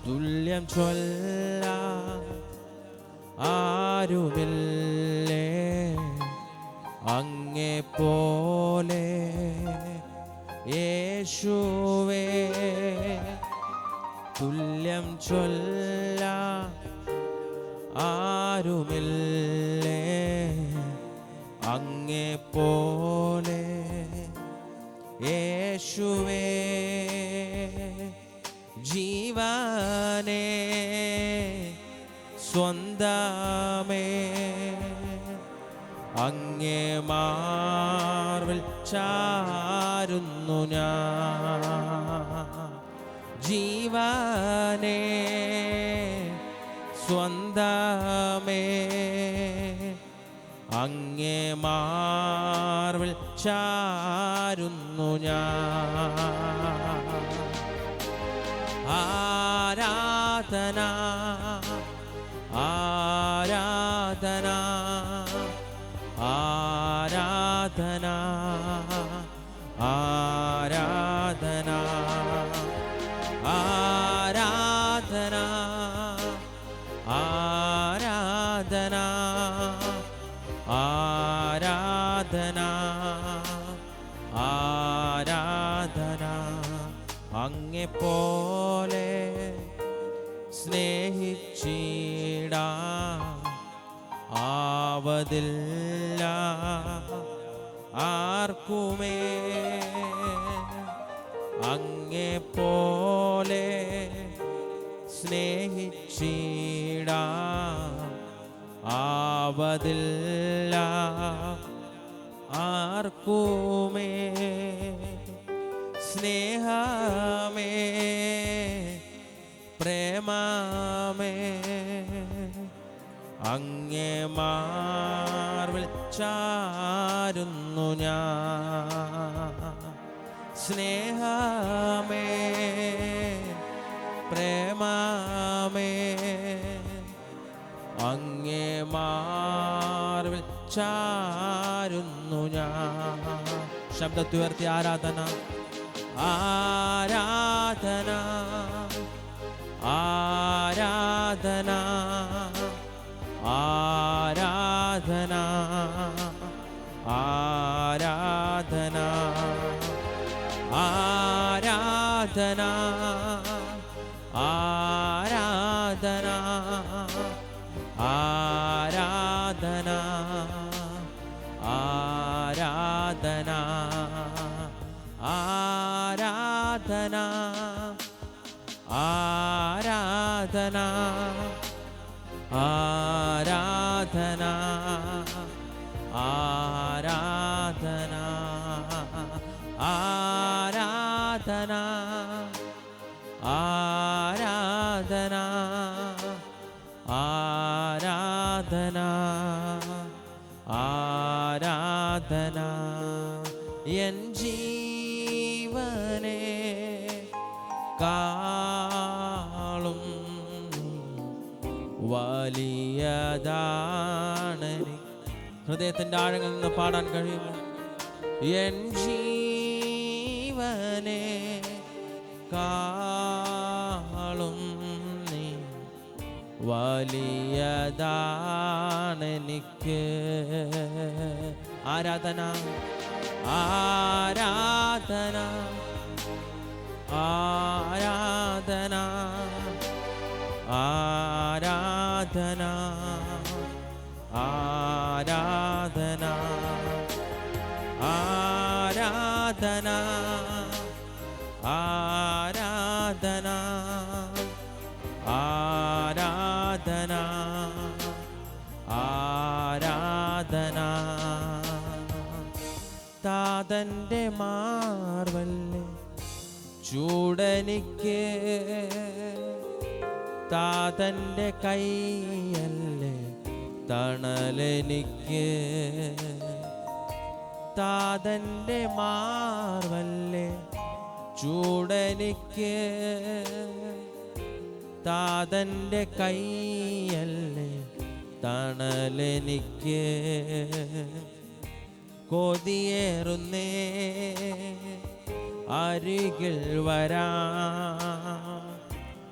തുല്യം ചൊല്ലാൻ ആരുമില്ലേ അങ്ങേ പോലെ യേശുവേ. തുല്യം ചൊല്ലാൻ ആരുമില്ലേ അങ്ങേ പോലെ യേശുവേ. ജീവനേ സ്വന്തമേ അങ്ങേ മാർവിൽ ചാരുന്നു ഞാൻ. ജീവനേ സ്വന്തമേ അങ്ങേ മാർവിൽ ചാരുന്നു ഞാൻ. ആരാധന ആരാധന ആരാധന ആരാധന ആരാധന ആരാധന ആരാധന ആരാധന. അങ്ങേ പോലെ സ്നേഹിച്ചിടാൻ ആവതില്ല ആർക്കുമേ. അങ്ങേ പോലെ സ്നേഹിച്ചിടാൻ ആവതില്ല ആർക്കുമേ. സ്നേഹമേ പ്രേമമേ അങ്ങേ മാർവിൽ ചാരുന്നു ഞാൻ. സ്നേഹമേ പ്രേമമേ അങ്ങേ മാർവിൽ ചാരുന്നു ഞാൻ. ശബ്ദത്തുയർത്തി ആരാധന ആരാധന ആരാധന ആരാധന ആരാധന ആരാധന ആരാധന ആരാധന ആരാധന ആരാധന ആരാധന ആരാധന ആരാധന ആരാധന ആരാധന ആരാധന ആരാധന. എൻ ജീവനെ കാളും വലിയതാണ്. ഹൃദയത്തിൻ്റെ ആഴങ്ങളിൽ നിന്ന് പാടാൻ കഴിയുമോ? എൻ ജീവനെ കാളും നീ വലിയതാണെനിക്ക്. ആരാധന ആരാധന ആരാധന ആരാധന ആരാധന ആരാധന ആരാധന ആരാധന ആരാധന. താതൻ്റെ മാർവല്ലേ ചൂടനിക്ക്, താതൻ്റെ കൈയല്ലേ തണലെനിക്ക്. താതൻ്റെ മാർവല്ലേ ചൂടനിക്ക്, താതൻ്റെ കൈയല്ലേ തണലെനിക്ക്. കൊതിയേറുന്നേ അരികിൽ വരാൻ,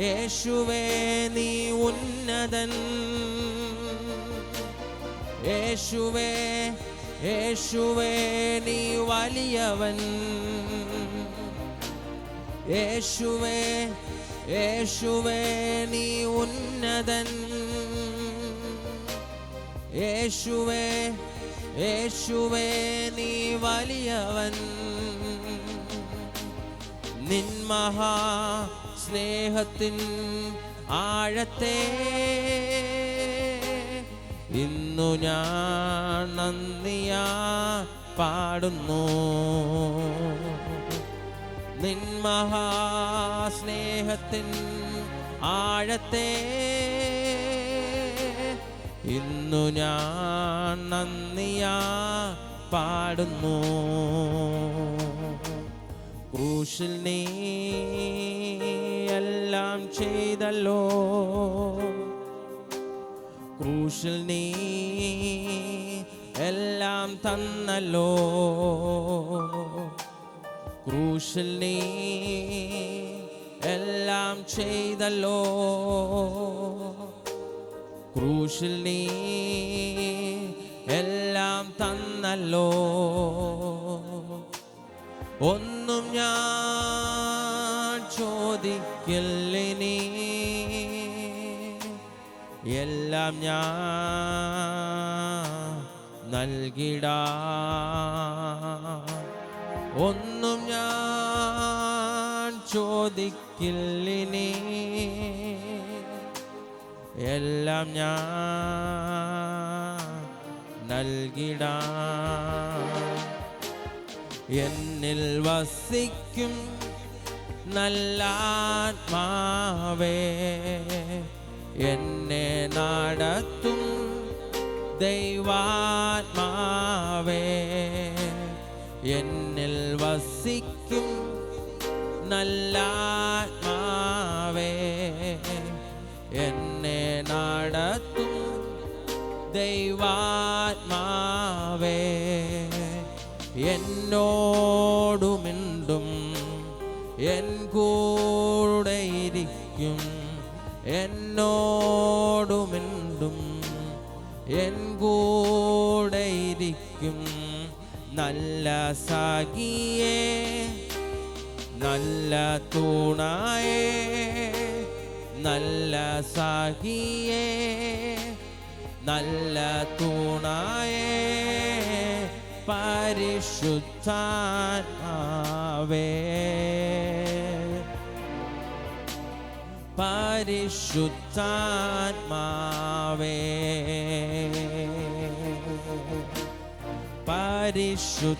യേശുവേ നീ ഉന്നതൻ, യേശുവേ യേശുവേ നീ വലിയവൻ, യേശുവേ യേശുവേ നീ ഉന്നതൻ, യേശുവേ യേശുവേ നീ വലിയവൻ. നിൻ മഹാ സ്നേഹത്തിൻ ആഴത്തെ ഇന്നു ഞാൻ നന്ദിയാ പാടുന്നു. നിൻ മഹാസ്നേഹത്തിൻ ആഴത്തെ ഇന്നു ഞാൻ നന്ദിയാ പാടുന്നു. ക്രൂശിൽ നീ എല്ലാം ചെയ്തല്ലോ, ക്രൂശിൽ നീ എല്ലാം തന്നല്ലോ, ക്രൂശിൽ നീ എല്ലാം ചെയ്തല്ലോ, ക്രൂശിൽ നീ എല്ലാം തന്നല്ലോ. ഒന്നും ഞാൻ ചോദിക്കില്ലിനി, എല്ലാം ഞാൻ നൽകിടാം. ഒന്നും ഞാൻ ചോദിക്കില്ലിനി, എല്ലാം ഞാൻ നൽകിടാം. എന്നിൽ വസിക്കും നല്ലാത്മാവേ, എന്നെ നടത്തും ദൈവാത്മാവേ, എന്നിൽ വസിക്കും നല്ലാത്മാവേ, എന്നെ നടത്തും ദൈവാത്മാവേ. എന്നോടു മിണ്ടും, എൻ കൂടെ ഇരിക്കും, എന്നോടു മിണ്ടും, എൻ കൂടെ ഇരിക്കും. നല്ല സഖിയേ, നല്ല തുണയേ, നല്ല സഖിയേ, നല്ല തുണയേ, പരിശുദ്ധാത്മാവേ, പരിശുദ്ധാത്മാവേ, പരിശുദ്ധാത്മാവേ,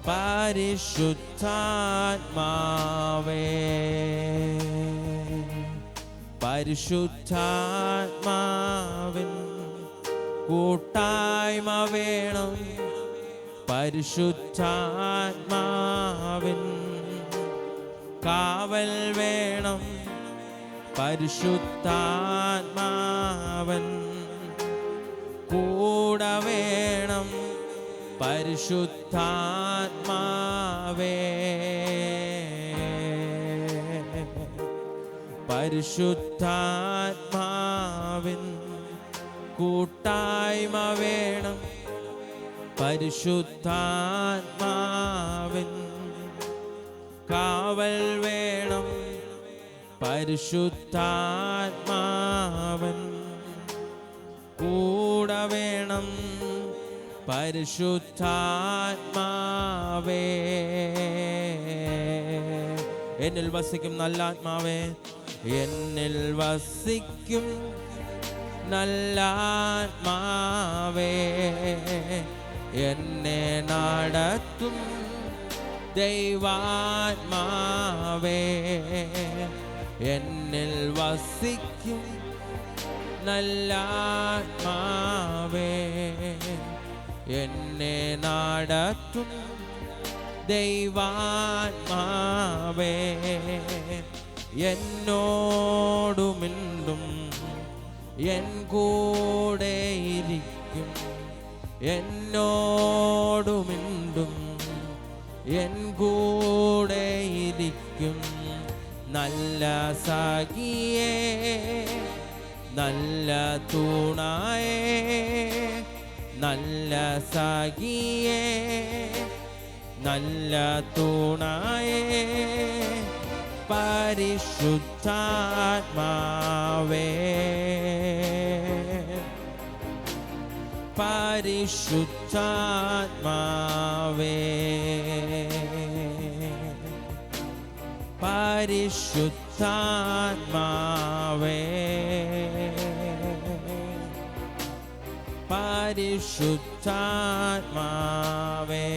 പരിശുദ്ധാത്മാവേ. പരിശുദ്ധാത്മാവിൻ കൂട്ടായ്മ വേണം, പരിശുദ്ധാത്മാവിൻ കാവൽ വേണം, പരിശുദ്ധാത്മാവൻ കൂടെ വേണം, പരിശുദ്ധാത്മാവേ. പരിശുദ്ധാത്മാവിൻ കൂട്ടായ്മ വേണം, പരിശുദ്ധാത്മാവിൻ കാവൽ വേണം, പരിശുദ്ധാത്മാവൻ കൂടെ വേണം, പരിശുദ്ധാത്മാവേ. എന്നിൽ വസിക്കും നല്ല ആത്മാവേ, എന്നിൽ വസിക്കും നല്ല ആത്മാവേ, എന്നെ നടത്തും ദൈവാത്മാവേ, എന്നിൽ വസിക്കും നല്ല ആത്മാവേ, എന്നെ നടത്തും ദൈവാത്മാവേ. എന്നോടു മിണ്ടും, എൻ കൂടെ ഇരിക്കും, എന്നോടു മിണ്ടും, എൻ കൂടെ ഇരിക്കും നല്ല സഖിയേ, നല്ല തൂണായേ, നല്ല സഖിയേ, നല്ല തൂണായേ, പരിശുദ്ധാത്മാവേ, പരിശുദ്ധാത്മാവേ, പരിശുദ്ധാത്മാവേ, പരിശുദ്ധാത്മാവേ,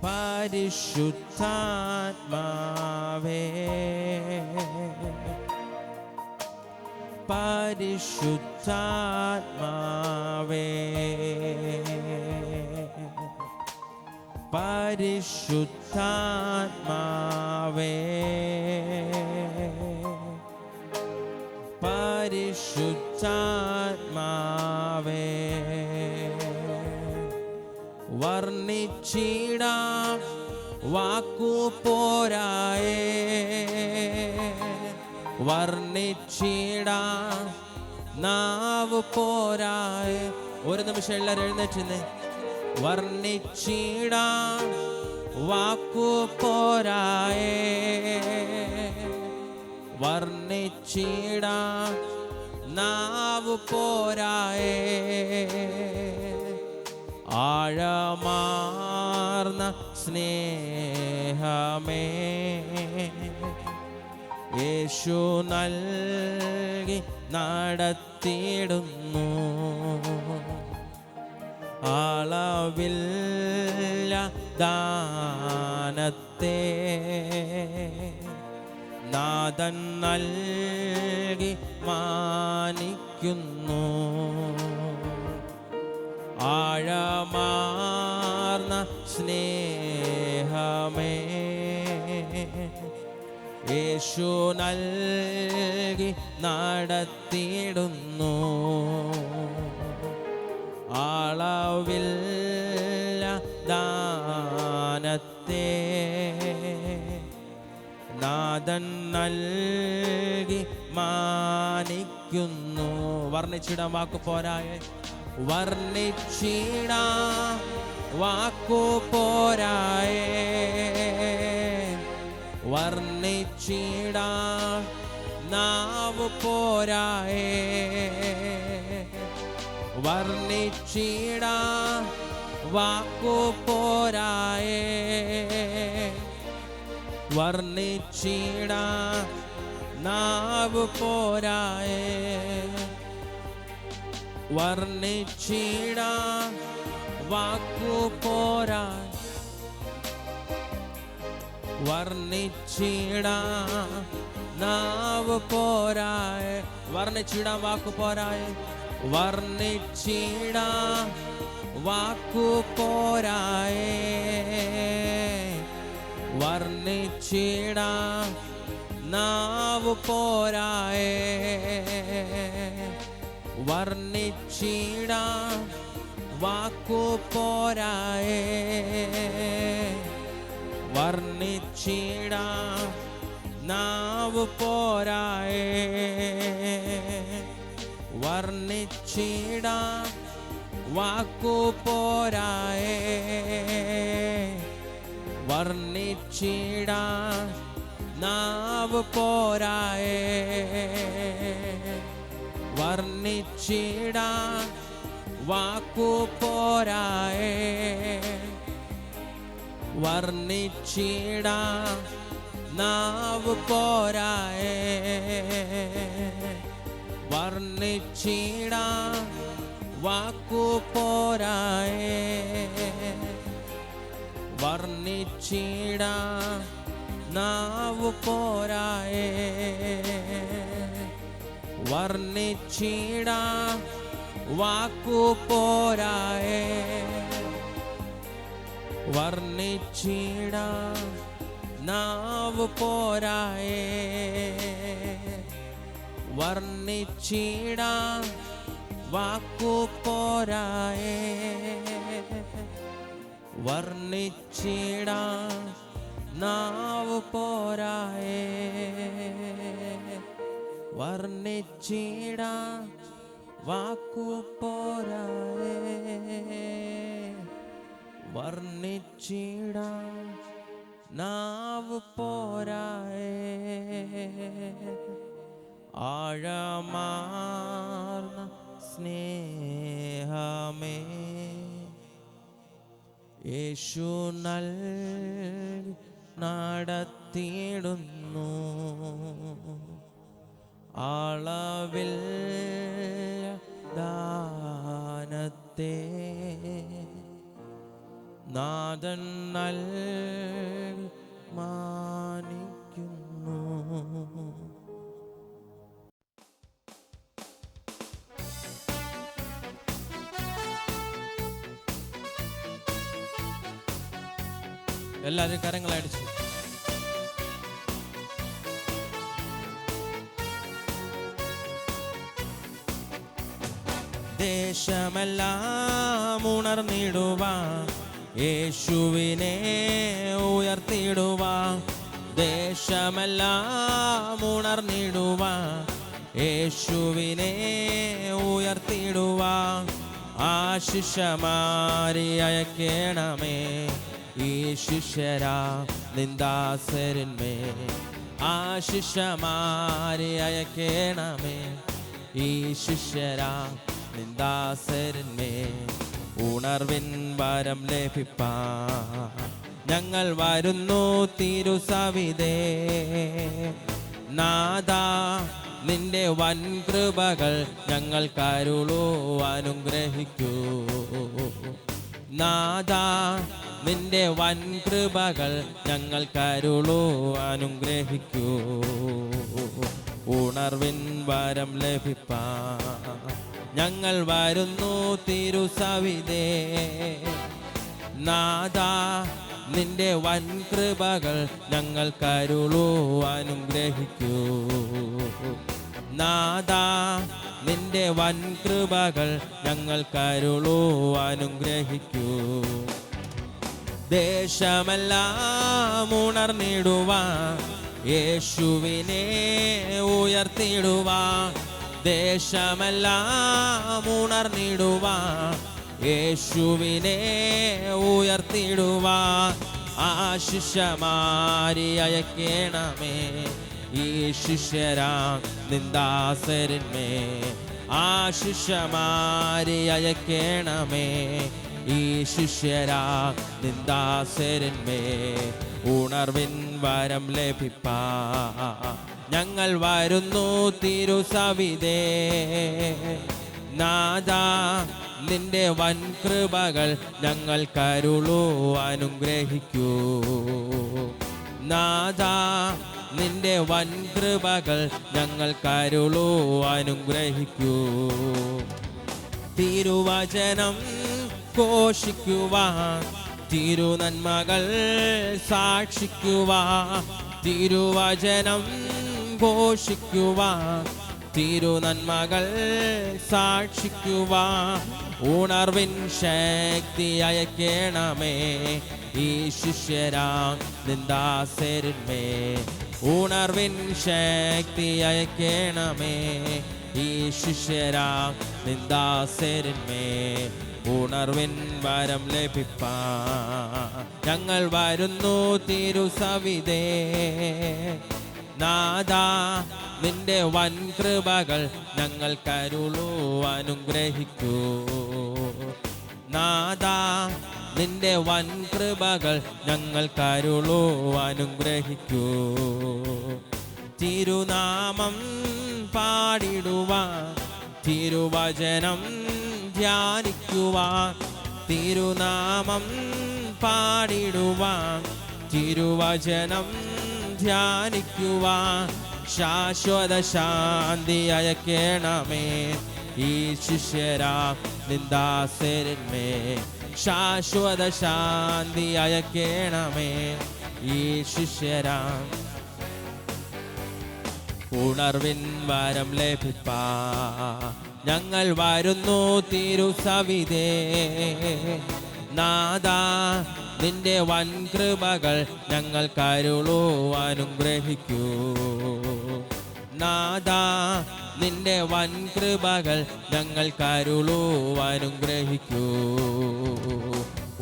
പരിശുദ്ധാത്മാവേ, പരിശുദ്ധാത്മാവേ, പരിശുദ്ധാത്മാവേ, പരിശുദ്ധാത്മാവേ, വർണ്ണിച്ചിടാം വാക്കു പോരായേ, വർണ്ണിച്ചിടാം നാവ് പോരായേ. ഒരു നിമിഷം എല്ലാവരും എഴുന്നേറ്റുന്നേ. വർണ്ണിച്ചിടാം വാക്കു പോരായേ, വർണ്ണിച്ചിടാം നാവ് പോരായേ, ആഴമാർന്ന സ്നേഹമേ യേശു നൽകി നടത്തിയിടുന്നു, അളവില്ല ദാനത്തെ നാഥൻ നൽകി മാനിക്കുന്നു, ആഴമാർന്ന സ്നേഹമേ യേശു നൽകി നടത്തിയിടുന്നു, അളവില്ല ദാനത്തെ നാഥൻ നൽകി മാനിക്കുന്നു. വർണ്ണിച്ചിടാൻ വാക്കു പോരായേ, വർണ്ണിച്ചിടാൻ വാക്കു പോരായേ, വർണ്ണിച്ചിടാൻ നാവ് പോരായേ, വർണ്ണിച്ചിടാൻ വാക്കു പോരായേ, വർണ്ണിച്ചിടാൻ നാവ് പോരായേ, വർണ്ണിച്ചിടാൻ വാക്കു പോരായേ, വർണ്ണിച്ചിടാൻ നാവ് പോരായേ, വർണ്ണിച്ചിടാൻ വാക്കു പോരായേ, വർണ്ണിച്ചിടാൻ വാക്കു പോരായേ, വർണ്ണിച്ചിടാൻ നാവ് പോരായേ, വർണ്ണിച്ചിടാൻ വാക്കു പോരായേ, വർണ്ണിച്ചിടാൻ നാവ് പോരായേ, വർണ്ണിച്ചിടാൻ വാക്കു പോരായേ, വർണ്ണിച്ചിടാൻ നാവ് പോരായേ, വർണ്ണിച്ചിടാൻ വാക്കു പോരായേ, വർണ്ണിച്ചിടാൻ നാവ് പോരായേ, വർണ്ണിച്ചിടാൻ വാക്കു പോരായേ, വർണ്ണിച്ചിടാൻ നാവ് പോരായേ, വർണ്ണിച്ചിടാൻ വാക്കു പോരായേ, വർണ്ണിച്ചിടാൻ നാവ് പോരായേ, വർണ്ണിച്ചിടാൻ വാക്കു പോരായേ. വർണ്ണിച്ചിടാൻ നാവ് പോരായേ, വർണ്ണിച്ചിടാൻ വാക്കു പോരായേ, വർണ്ണിച്ചിടാൻ നാവ് പോരായേ. ആഴമാർന്ന സ്നേഹമേ യേശു നൽകി നടത്തിയിടുന്നു, അളവിൽ ദാനത്തെ നാഥൻ നൽകി മാനിക്കുന്നു. എല്ലാവരും കരങ്ങളടിച്ചു. ദേശമെല്ലാം ഉണർന്നിടുവാൻ യേശുവിനെ ഉയർത്തിടുവാൻ, ദേശമെല്ലാം ഉണർന്നിടുവാൻ യേശുവിനെ ഉയർത്തിടുവാൻ. ആശിഷമാരി അയക്കണമേ ഈ ശിഷ്യരാ നിന്ദാസരന്മേ, ആശിഷമാരി അയക്കണമേ ഈ ശിഷ്യരാ നിന്ദാസരന്മേ. ഉണർവിൻ വരം ലഭിപ്പാൻ ഞങ്ങൾ വരുന്നു തിരുസവിധേ. നാഥാ നിന്റെ വൻ കൃപകൾ ഞങ്ങൾ കരുളൂ അനുഗ്രഹിക്കൂ. നാഥാ നിന്റെ വൻ കൃപകൾ ഞങ്ങൾ കരുളൂ അനുഗ്രഹിക്കൂ. ഉണർവിൻ വരം ലഭിപ്പാൻ ഞങ്ങൾ വരുന്നു തിരുസവിധേ. നാഥാ നിന്റെ വൻ കൃപകൾ ഞങ്ങൾ കരുളൂ അനുഗ്രഹിക്കൂ. നാഥാ നിന്റെ വൻ കൃപകൾ ഞങ്ങൾ കരുളൂ അനുഗ്രഹിക്കൂ. ദേശമെല്ലാം ഉണർന്നിടുവാൻ യേശുവിനെ ഉയർത്തിടുവാൻ, ദേശമെല്ലാം ഉണർന്നിടുവാൻ യേശുവിനെ ഉയർത്തിടുവാൻ. ആശിഷമാരി അയക്കണമേ ഈ ശിഷ്യരാ നിന്ദാസരന്മേ, ആശിഷമാരി അയക്കണമേ ഈ ശിഷ്യരാ നിന്ദാസരന്മേ. ഉണർവിൻ വരം ലഭിപ്പാൻ ഞങ്ങൾ വരുന്നു തിരുസവിധേ. നാഥാ നിന്റെ വൻ കൃപകൾ ഞങ്ങൾ കരുളൂ അനുഗ്രഹിക്കൂ. നാഥാ നിന്റെ വൻ കൃപകൾ ഞങ്ങൾ കരുളൂ അനുഗ്രഹിക്കൂ. തിരുവചനം ഘോഷിക്കുവാൻ, തിരുനന്മകൾ സാക്ഷിക്കുവാൻ, തിരുവചനം ഘോഷിക്കുവാൻ, തിരുനന്മകൾ സാക്ഷിക്കുവാൻ. ഉണർവിൻ ശക്തി അയക്കണമേ ഈ ശിഷ്യരാ നിന്ദാസരന്മേ, ഉണർവിൻ ശക്തി അയക്കണമേ ഈ ശിഷ്യരാ നിന്ദാസരന്മേ. ഉണർവിൻ വരം ലഭിപ്പാൻ ഞങ്ങൾ വരുന്നു തിരുസവിധേ. നാഥാ നിന്റെ വൻ കൃപകൾ ഞങ്ങൾ കരുളൂ അനുഗ്രഹിക്കൂ. നാഥാ നിന്റെ വൻ കൃപകൾ ഞങ്ങൾ കരുളൂ അനുഗ്രഹിക്കൂ. തിരുനാമം പാടിടുവാൻ, തിരുവചനം ധ്യാനിക്കുവാൻ, തിരുനാമം പാടിടുവാൻ, തിരുവചനം ധ്യാനിക്കുവാൻ. ശാശ്വത ശാന്തി അയക്കണമേ ഈ ശിഷ്യരാ നിന്ദാസരന്മേ, ശാശ്വത ശാന്തി അയക്കണമേ ഈ ശിഷ്യരാ. ഉണർവിൻ വരം ലഭിപ്പാൻ ഞങ്ങൾ വരുന്നു തിരുസവിധേ. നാദാ നിന്റെ വൻ കൃപകൾ ഞങ്ങൾ കരുളൂ അനുഗ്രഹിക്കൂ. നാദാ നിന്റെ വൻ കൃപകൾ ഞങ്ങൾ കരുളൂ അനുഗ്രഹിക്കൂ.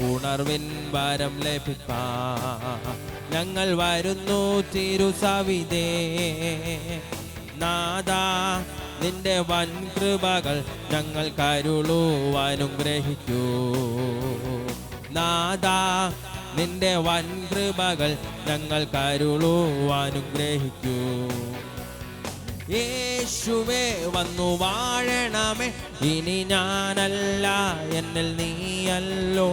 ഉണർവിൻ വരം ലഭിപ്പാൻ ഞങ്ങൾ വരുന്നു തിരുസവിധേ. നാദാ നിന്റെ വൻ കൃപകൾ ഞങ്ങൾ കരുളൂ അനുഗ്രഹിക്കൂ. നാദാ നിന്റെ വൻ കൃപകൾ ഞങ്ങൾ കരുളൂ അനുഗ്രഹിക്കൂ. യേശുവേ വന്നു വാഴണമേ, ഇനി ഞാനല്ല എന്നിൽ നീയല്ലോ.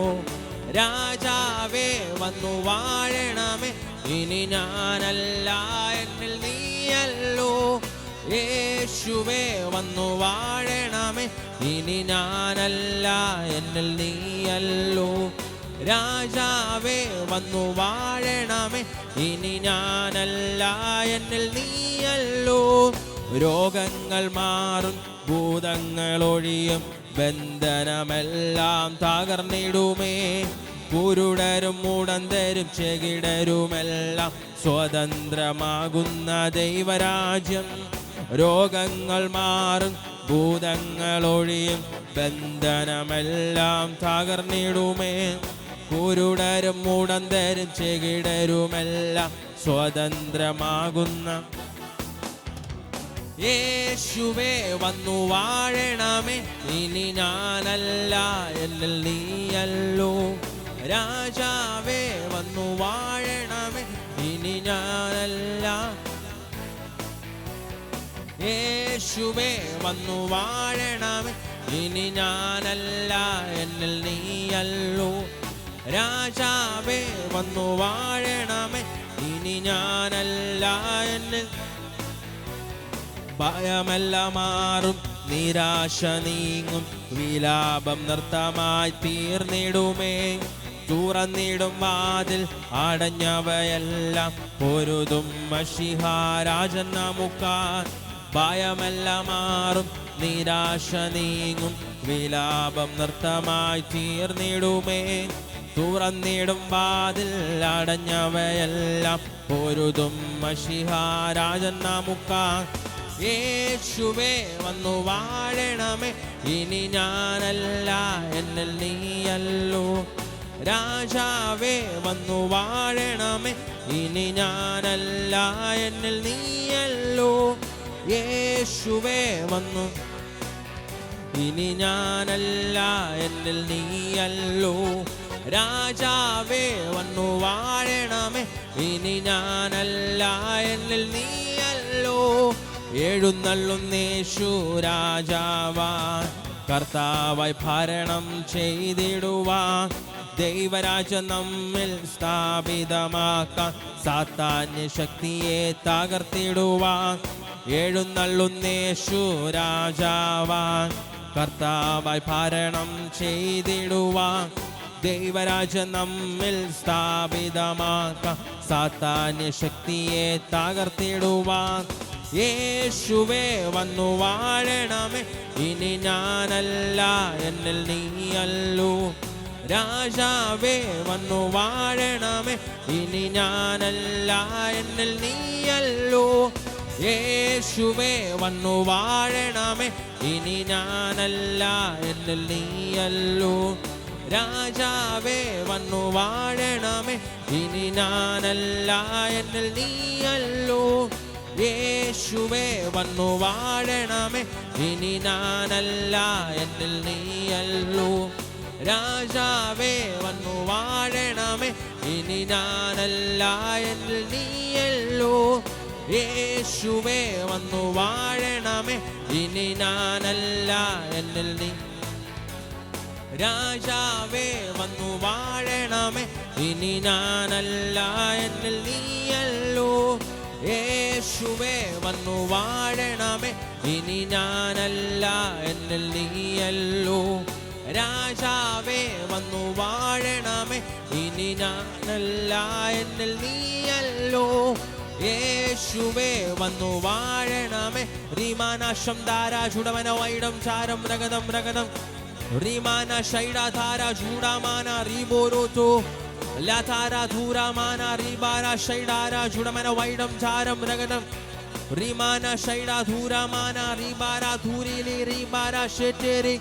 രാജാവേ വന്നു വാഴണമേ, ഇനി ഞാനല്ല എന്നിൽ നീയല്ലോ. യേശുവേ വന്നു വാഴണമേ, ഇനി ഞാനല്ല എന്നിൽ നീയല്ലോ. രാജാവേ വന്നു വാഴണമേ, ഇനി ഞാനല്ല എന്നിൽ നീയല്ലോ. രോഗങ്ങൾ മാറും, ഭൂതങ്ങൾ ഒഴിയും, ബന്ധനമെല്ലാം തകർന്നിടുമേ. കുരുടരും മുടന്തരും ചെകിടരുമെല്ലാം സ്വതന്ത്രമാകുന്ന ദൈവരാജ്യം. രോഗങ്ങൾ മാറും, ഭൂതങ്ങൾ ഒഴിയും, ബന്ധനമെല്ലാം തകർന്നിടുമേ. കുരുടരും മുടന്തരും ചെകിടരുമെല്ലാം സ്വതന്ത്രമാകുന്ന യേശുവേ വന്നു വാഴണമേ, ഇനി ഞാനല്ല എന്നിൽ നീയല്ലോ. രാജാവേ വന്നു വാഴണമേ, ഇനി ഞാനല്ല. യേശുവേ വന്നു വാഴണമേ, ഇനി ഞാനല്ല എന്നിൽ നീയല്ലോ. രാജാവേ വന്നു വാഴണമേ, ഇനി ഞാനല്ല എന്നിൽ. ഭയമെല്ലാം മാറും, നിരാശ നീങ്ങും, വിലാപം നൃത്തമായി തീർന്നിടുമേ. തുറന്നിടും വാതിൽ, അടഞ്ഞവയെല്ലാം പൊരുതും മശിഹാരാജൻ നമുക്കാൽ. ഭയമെല്ലാം മാറും, നിരാശ നീങ്ങും, വിലാപം നൃത്തമായി തീർന്നിടുമേ. തുറന്നിടും വാതിൽ, അടഞ്ഞവയെല്ലാം പൊരുതും മശിഹാരാജൻ നമുക്കാൽ. യേശുവേ വന്നു വാഴണമേ, ഇനി ഞാനല്ല എന്നിൽ നീയല്ലോ. രാജാവേ വന്നു വാഴണമേ, ഇനി ഞാനല്ല എന്നിൽ നീയല്ലോ. യേശുവേ വന്നു, ഇനി ഞാനല്ല എന്നിൽ നീയല്ലോ. രാജാവേ വന്നു വാഴണമേ, ഇനി ഞാനല്ല എന്നിൽ നീയല്ലോ. എഴുന്നള്ളുന്നേശു രാജാവാൻ, കർത്താവായി ഭരണം ചെയ്തിടുവാൻ. ദൈവരാജ്യം നമ്മിൽ സ്ഥാപിതമാക്കാൻ, സാത്താന്യ ശക്തിയെ തകർത്തിടുവാൻ. എഴുന്നള്ളുന്നേശു രാജാവാൻ, കർത്താവായി ഭരണം ചെയ്തിടുവാൻ. ദൈവരാജ്യം നമ്മിൽ സ്ഥാപിതമാക്കാൻ, സാത്താന്യ ശക്തിയെ തകർത്തിടുവാൻ. യേശുവേ വന്നു വാഴണമേ, ഇനി ഞാനല്ല എന്നിൽ നീയല്ലോ. രാജാവേ വന്നു വാഴണമേ, ഇനി ഞാനല്ല എന്നിൽ നീയല്ലോ. യേശുവേ വന്നു വാഴണമേ, ഇനി ഞാനല്ല എന്നിൽ നീയല്ലോ. രാജാവേ വന്നു വാഴണമേ, ഇനി ഞാനല്ല എന്നിൽ നീയല്ലോ. യേശുവേ വന്നു വാഴണമേ, ഇനി ഞാനല്ല എന്നിൽ നീയല്ലോ. രാജാവേ വന്നു വാഴണമേ, ഇനി ഞാനല്ല എന്നിൽ നീയല്ലോ. യേശുവേ വന്നു വാഴണമേ, ഇനി ഞാനല്ല എന്നിൽ നീ. രാജാവേ വന്നു വാഴണമേ, ഇനി ഞാനല്ല എന്നിൽ നീയല്ലോ. യേശുവേ വന്നു വാഴണമേ, ഇനി ഞാനല്ല എന്നിൽ നീയല്ലോ. രാജാവേ വന്നു വാഴണമേ, ഇനി ഞാനല്ല എന്നിൽ നീയല്ലോ. യേശുവേ വന്നു വാഴണമേ, റീമാനാശം ധാരാ ചുടവന വൈഡം ചാരം രഗതം രഗതം. Rimana shaida thara juda mana riboroto la thara dhura mana ribara shaidara judamana vaidam charam ragadam Rimana shaida dhura mana ribara dhurili ribara sheteri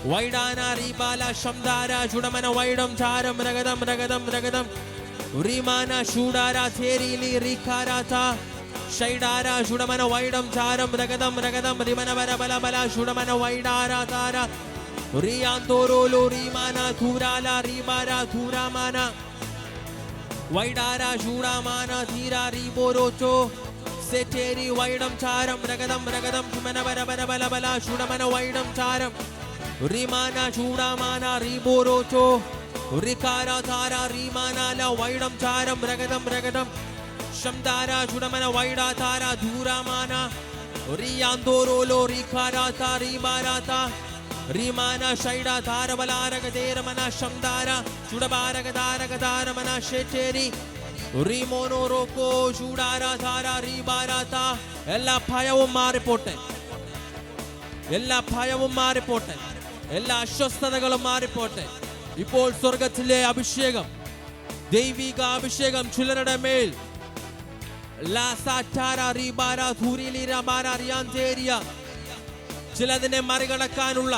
vaidana ribala shamdara judamana vaidam charam ragadam ragadam ragadam Rimana shudara therili rikarata shaidara judamana vaidam charam ragadam ragadam rimana bala bala bala judamana vaidara tara Riandorolo rimana thurala ribara thuramana Vaidara judamana thira riborocho seteri vaidam charam ragadam ragadam jumana bara bara bala bala judamana vaidam charam rimana judamana riborocho rikara thara rimana la vaidam charam ragadam ragadam shamdara judamana vaida thara thuramana Riandorolo rikara thari barata Rimana shaida thara balaraka deramana shamdara chudabaraka daraka daramana sheteri Rimono roko chudara thara ribarata ella ഭയവും മാറിപ്പോട്ടെ എല്ലാ ഭയവും മാറിപ്പോട്ടെ എല്ലാ അസ്വസ്ഥതകളും മാറിപ്പോട്ടെ ഇപ്പോൾ സ്വർഗ്ഗത്തിലെ അഭിഷേകം ദൈവിക അഭിഷേകം ചിലരുടെ മേൽ la satara ribara thurili rabara rianteria ചിലതിനെ മറികടക്കാനുള്ള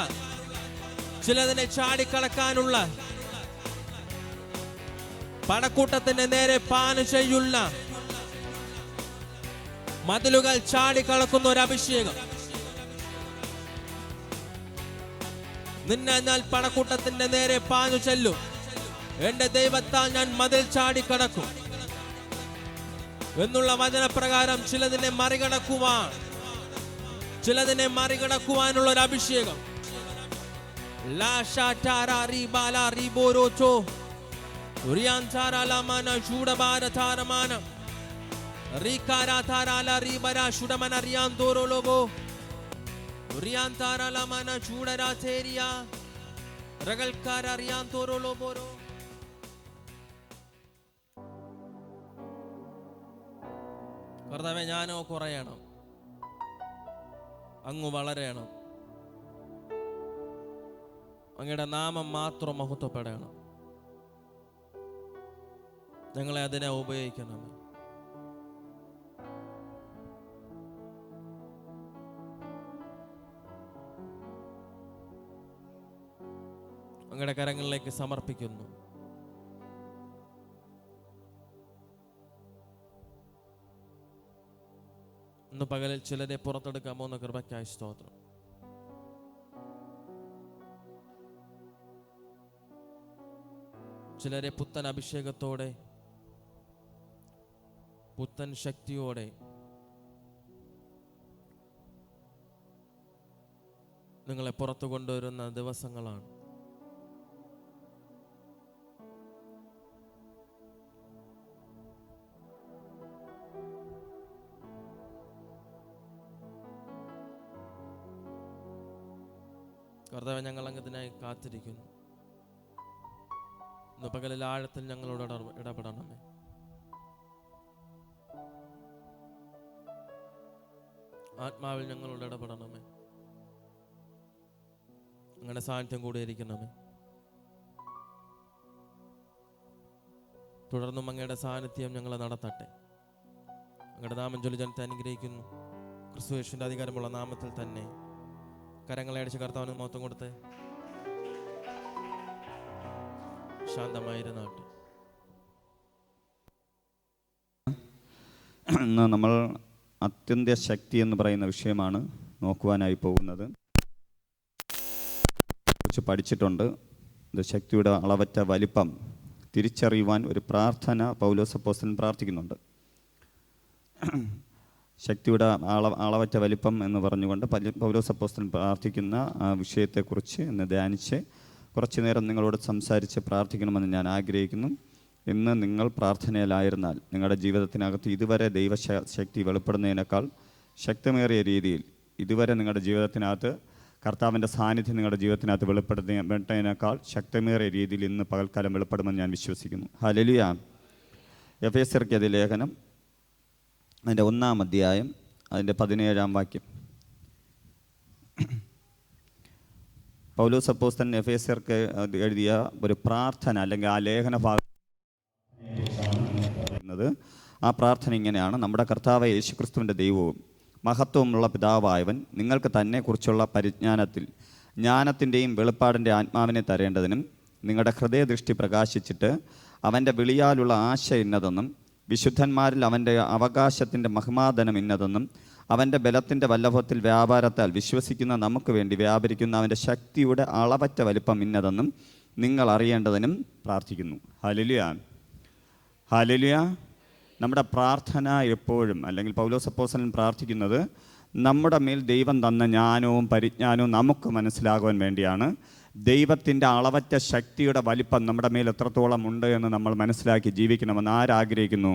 ചിലതിനെ ചാടിക്കടക്കാനുള്ള പടക്കൂട്ടത്തിന്റെ നേരെ പാന ചെയ്യുന്ന മതിലുകൾ ചാടിക്കടക്കുന്ന ഒരു അഭിഷേകം നിന്നെ ഞാൻ പടക്കൂട്ടത്തിന്റെ നേരെ പാഞ്ഞു ചെല്ലും എന്റെ ദൈവത്താൽ ഞാൻ മതിൽ ചാടിക്കടക്കും എന്നുള്ള വചനപ്രകാരം ചിലതിനെ മറികടക്കുവാനുള്ള ഒരു അഭിഷേകം La shatara ribala riborocho Riantara la mana juda bara taramana Rikara tara la ribara shudamana riandoro lobo Riantara la mana juda rateria Ragalkara riantoro loboro കർത്താവേ ഞാനോ കുറയണം അങ്ങ് വളരണം അങ്ങയുടെ നാമം മാത്രം മഹത്വപ്പെടണം ഞങ്ങളെ അതിനെ ഉപയോഗിക്കണം അങ്ങയുടെ കരങ്ങളിലേക്ക് സമർപ്പിക്കുന്നു ഇന്ന് പകലിൽ ചിലരെ പുറത്തെടുക്കാൻ പോകുന്ന കൃപയ്ക്കായി സ്തോത്രം ചിലരെ പുത്തൻ അഭിഷേകത്തോടെ പുത്തൻ ശക്തിയോടെ നിങ്ങളെ പുറത്തു കൊണ്ടുവരുന്ന ദിവസങ്ങളാണ് കർത്താവേ ഞങ്ങൾ അങ്ങതിനായി കാത്തിരിക്കുന്നു ഇന്ന് പകലിൽ ആഴത്തിൽ ഞങ്ങളോട് ഇടപെടണമേ ആത്മാവിൽ ഞങ്ങളോട് ഇടപെടണമേ അങ്ങനെ സാന്നിധ്യം കൂടെ ഇരിക്കണമേ തുടർന്നും അങ്ങയുടെ സാന്നിധ്യം ഞങ്ങളെ നടത്തട്ടെ അങ്ങയുടെ നാമം ചൊല്ലി ജനത്തെ അനുഗ്രഹിക്കുന്നു ക്രിസ്തുയേശുവിന്റെ അധികാരമുള്ള നാമത്തിൽ തന്നെ കരങ്ങളെ അടിച്ച് കർത്താവിന് മഹത്വം കൊടുത്ത് ശാന്തമായിരുന്നാട്ടെ. ഇന്ന് നമ്മൾ അത്യന്ത ശക്തി എന്ന് പറയുന്ന വിഷയമാണ് നോക്കുവാനായി പോകുന്നത്. കുറിച്ച് പഠിച്ചിട്ടുണ്ട്. ഇത് ശക്തിയുടെ അളവറ്റ വലിപ്പം തിരിച്ചറിയുവാൻ ഒരു പ്രാർത്ഥന പൗലോസ് അപ്പോസ്തലൻ പ്രാർത്ഥിക്കുന്നുണ്ട്. ശക്തിയുടെ അളവറ്റ വലിപ്പം എന്ന് പറഞ്ഞുകൊണ്ട് പൗലോസ് അപ്പോസ്തലൻ പ്രാർത്ഥിക്കുന്ന ആ വിഷയത്തെക്കുറിച്ച് ഇന്ന് ധ്യാനിച്ച് കുറച്ചു നേരം നിങ്ങളോട് സംസാരിച്ച് പ്രാർത്ഥിക്കണമെന്ന് ഞാൻ ആഗ്രഹിക്കുന്നു. ഇന്ന് നിങ്ങൾ പ്രാർത്ഥനയിലായിരുന്നാൽ നിങ്ങളുടെ ജീവിതത്തിനകത്ത് ഇതുവരെ ദൈവശക്തി വെളിപ്പെടുന്നതിനേക്കാൾ ശക്തമേറിയ രീതിയിൽ ഇതുവരെ നിങ്ങളുടെ ജീവിതത്തിനകത്ത് കർത്താവിൻ്റെ സാന്നിധ്യം നിങ്ങളുടെ ജീവിതത്തിനകത്ത് വെളിപ്പെടുന്നതിനേക്കാൾ ശക്തമേറിയ രീതിയിൽ ഇന്ന് പകൽക്കാലം വെളിപ്പെടുമെന്ന് ഞാൻ വിശ്വസിക്കുന്നു. ഹല്ലേലൂയ. എഫേസ്യർക്കെതിരെ ലേഖനം അതിൻ്റെ 1-ാം അധ്യായം അതിൻ്റെ 17-ാം വാക്യം. പൗലോസ് അപ്പോസ്തലൻ എഫേസ്യർക്ക് എഴുതിയ ഒരു പ്രാർത്ഥന അല്ലെങ്കിൽ ആ ലേഖന ഭാഗം പറയുന്നത്, ആ പ്രാർത്ഥന ഇങ്ങനെയാണ്: നമ്മുടെ കർത്താവായ യേശുക്രിസ്തുവിൻ്റെ ദൈവവും മഹത്വമുള്ള പിതാവായവൻ നിങ്ങൾക്ക് തന്നെക്കുറിച്ചുള്ള പരിജ്ഞാനത്തിൽ ജ്ഞാനത്തിൻ്റെയും വെളിപ്പാടിൻ്റെ ആത്മാവിനെ തരേണ്ടതിനും നിങ്ങളുടെ ഹൃദയദൃഷ്ടി പ്രകാശിച്ചിട്ട് അവൻ്റെ വിളിയാലുള്ള ആശ ഇന്നതെന്നും വിശുദ്ധന്മാരിൽ അവൻ്റെ അവകാശത്തിൻ്റെ മഹിമാധനം ഇന്നതെന്നും അവൻ്റെ ബലത്തിൻ്റെ വല്ലഭത്തിൽ വ്യാപാരത്താൽ വിശ്വസിക്കുന്ന നമുക്ക് വേണ്ടി വ്യാപരിക്കുന്ന അവൻ്റെ ശക്തിയുടെ അളവറ്റ വലിപ്പം ഇന്നതെന്നും നിങ്ങൾ അറിയേണ്ടതിനും പ്രാർത്ഥിക്കുന്നു. Hallelujah, hallelujah. നമ്മുടെ പ്രാർത്ഥന എപ്പോഴും, അല്ലെങ്കിൽ പൗലോസ് അപ്പോസ്തലൻ പ്രാർത്ഥിക്കുന്നത്, നമ്മുടെ മേൽ ദൈവം തന്ന ജ്ഞാനവും പരിജ്ഞാനവും നമുക്ക് മനസ്സിലാകുവാൻ വേണ്ടിയാണ്. ദൈവത്തിൻ്റെ അളവറ്റ ശക്തിയുടെ വലിപ്പം നമ്മുടെ മേൽ എത്രത്തോളം ഉണ്ട് എന്ന് നമ്മൾ മനസ്സിലാക്കി ജീവിക്കണമെന്ന് ആരാഗ്രഹിക്കുന്നു?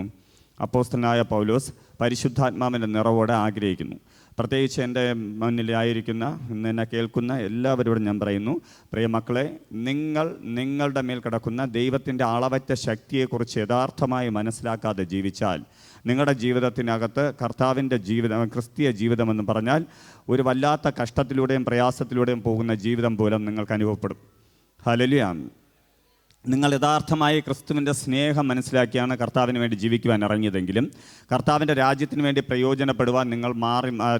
അപ്പോസ്തലനായ പൗലോസ് പരിശുദ്ധാത്മാവിൻ്റെ നിറവോടെ ആഗ്രഹിക്കുന്നു. പ്രത്യേകിച്ച് എൻ്റെ മുന്നിലായിരിക്കുന്ന, ഇന്ന് എന്നെ കേൾക്കുന്ന എല്ലാവരോടും ഞാൻ പറയുന്നു, പ്രിയ മക്കളെ, നിങ്ങളുടെ മേൽ കിടക്കുന്ന ദൈവത്തിൻ്റെ അളവറ്റ ശക്തിയെക്കുറിച്ച് യഥാർത്ഥമായി മനസ്സിലാക്കാതെ ജീവിച്ചാൽ നിങ്ങളുടെ ജീവിതത്തിനകത്ത് കർത്താവിൻ്റെ ജീവിതം, ക്രിസ്തീയ ജീവിതമെന്ന് പറഞ്ഞാൽ ഒരു വല്ലാത്ത കഷ്ടത്തിലൂടെയും പ്രയാസത്തിലൂടെയും പോകുന്ന ജീവിതം പോലും നിങ്ങൾക്ക് അനുഭവപ്പെടും. ഹല്ലേലൂയ. നിങ്ങൾ യഥാർത്ഥമായി ക്രിസ്തുവിൻ്റെ സ്നേഹം മനസ്സിലാക്കിയാണ് കർത്താവിന് വേണ്ടി ജീവിക്കുവാൻ ഇറങ്ങിയതെങ്കിലും കർത്താവിൻ്റെ രാജ്യത്തിന് വേണ്ടി പ്രയോജനപ്പെടുവാൻ നിങ്ങൾ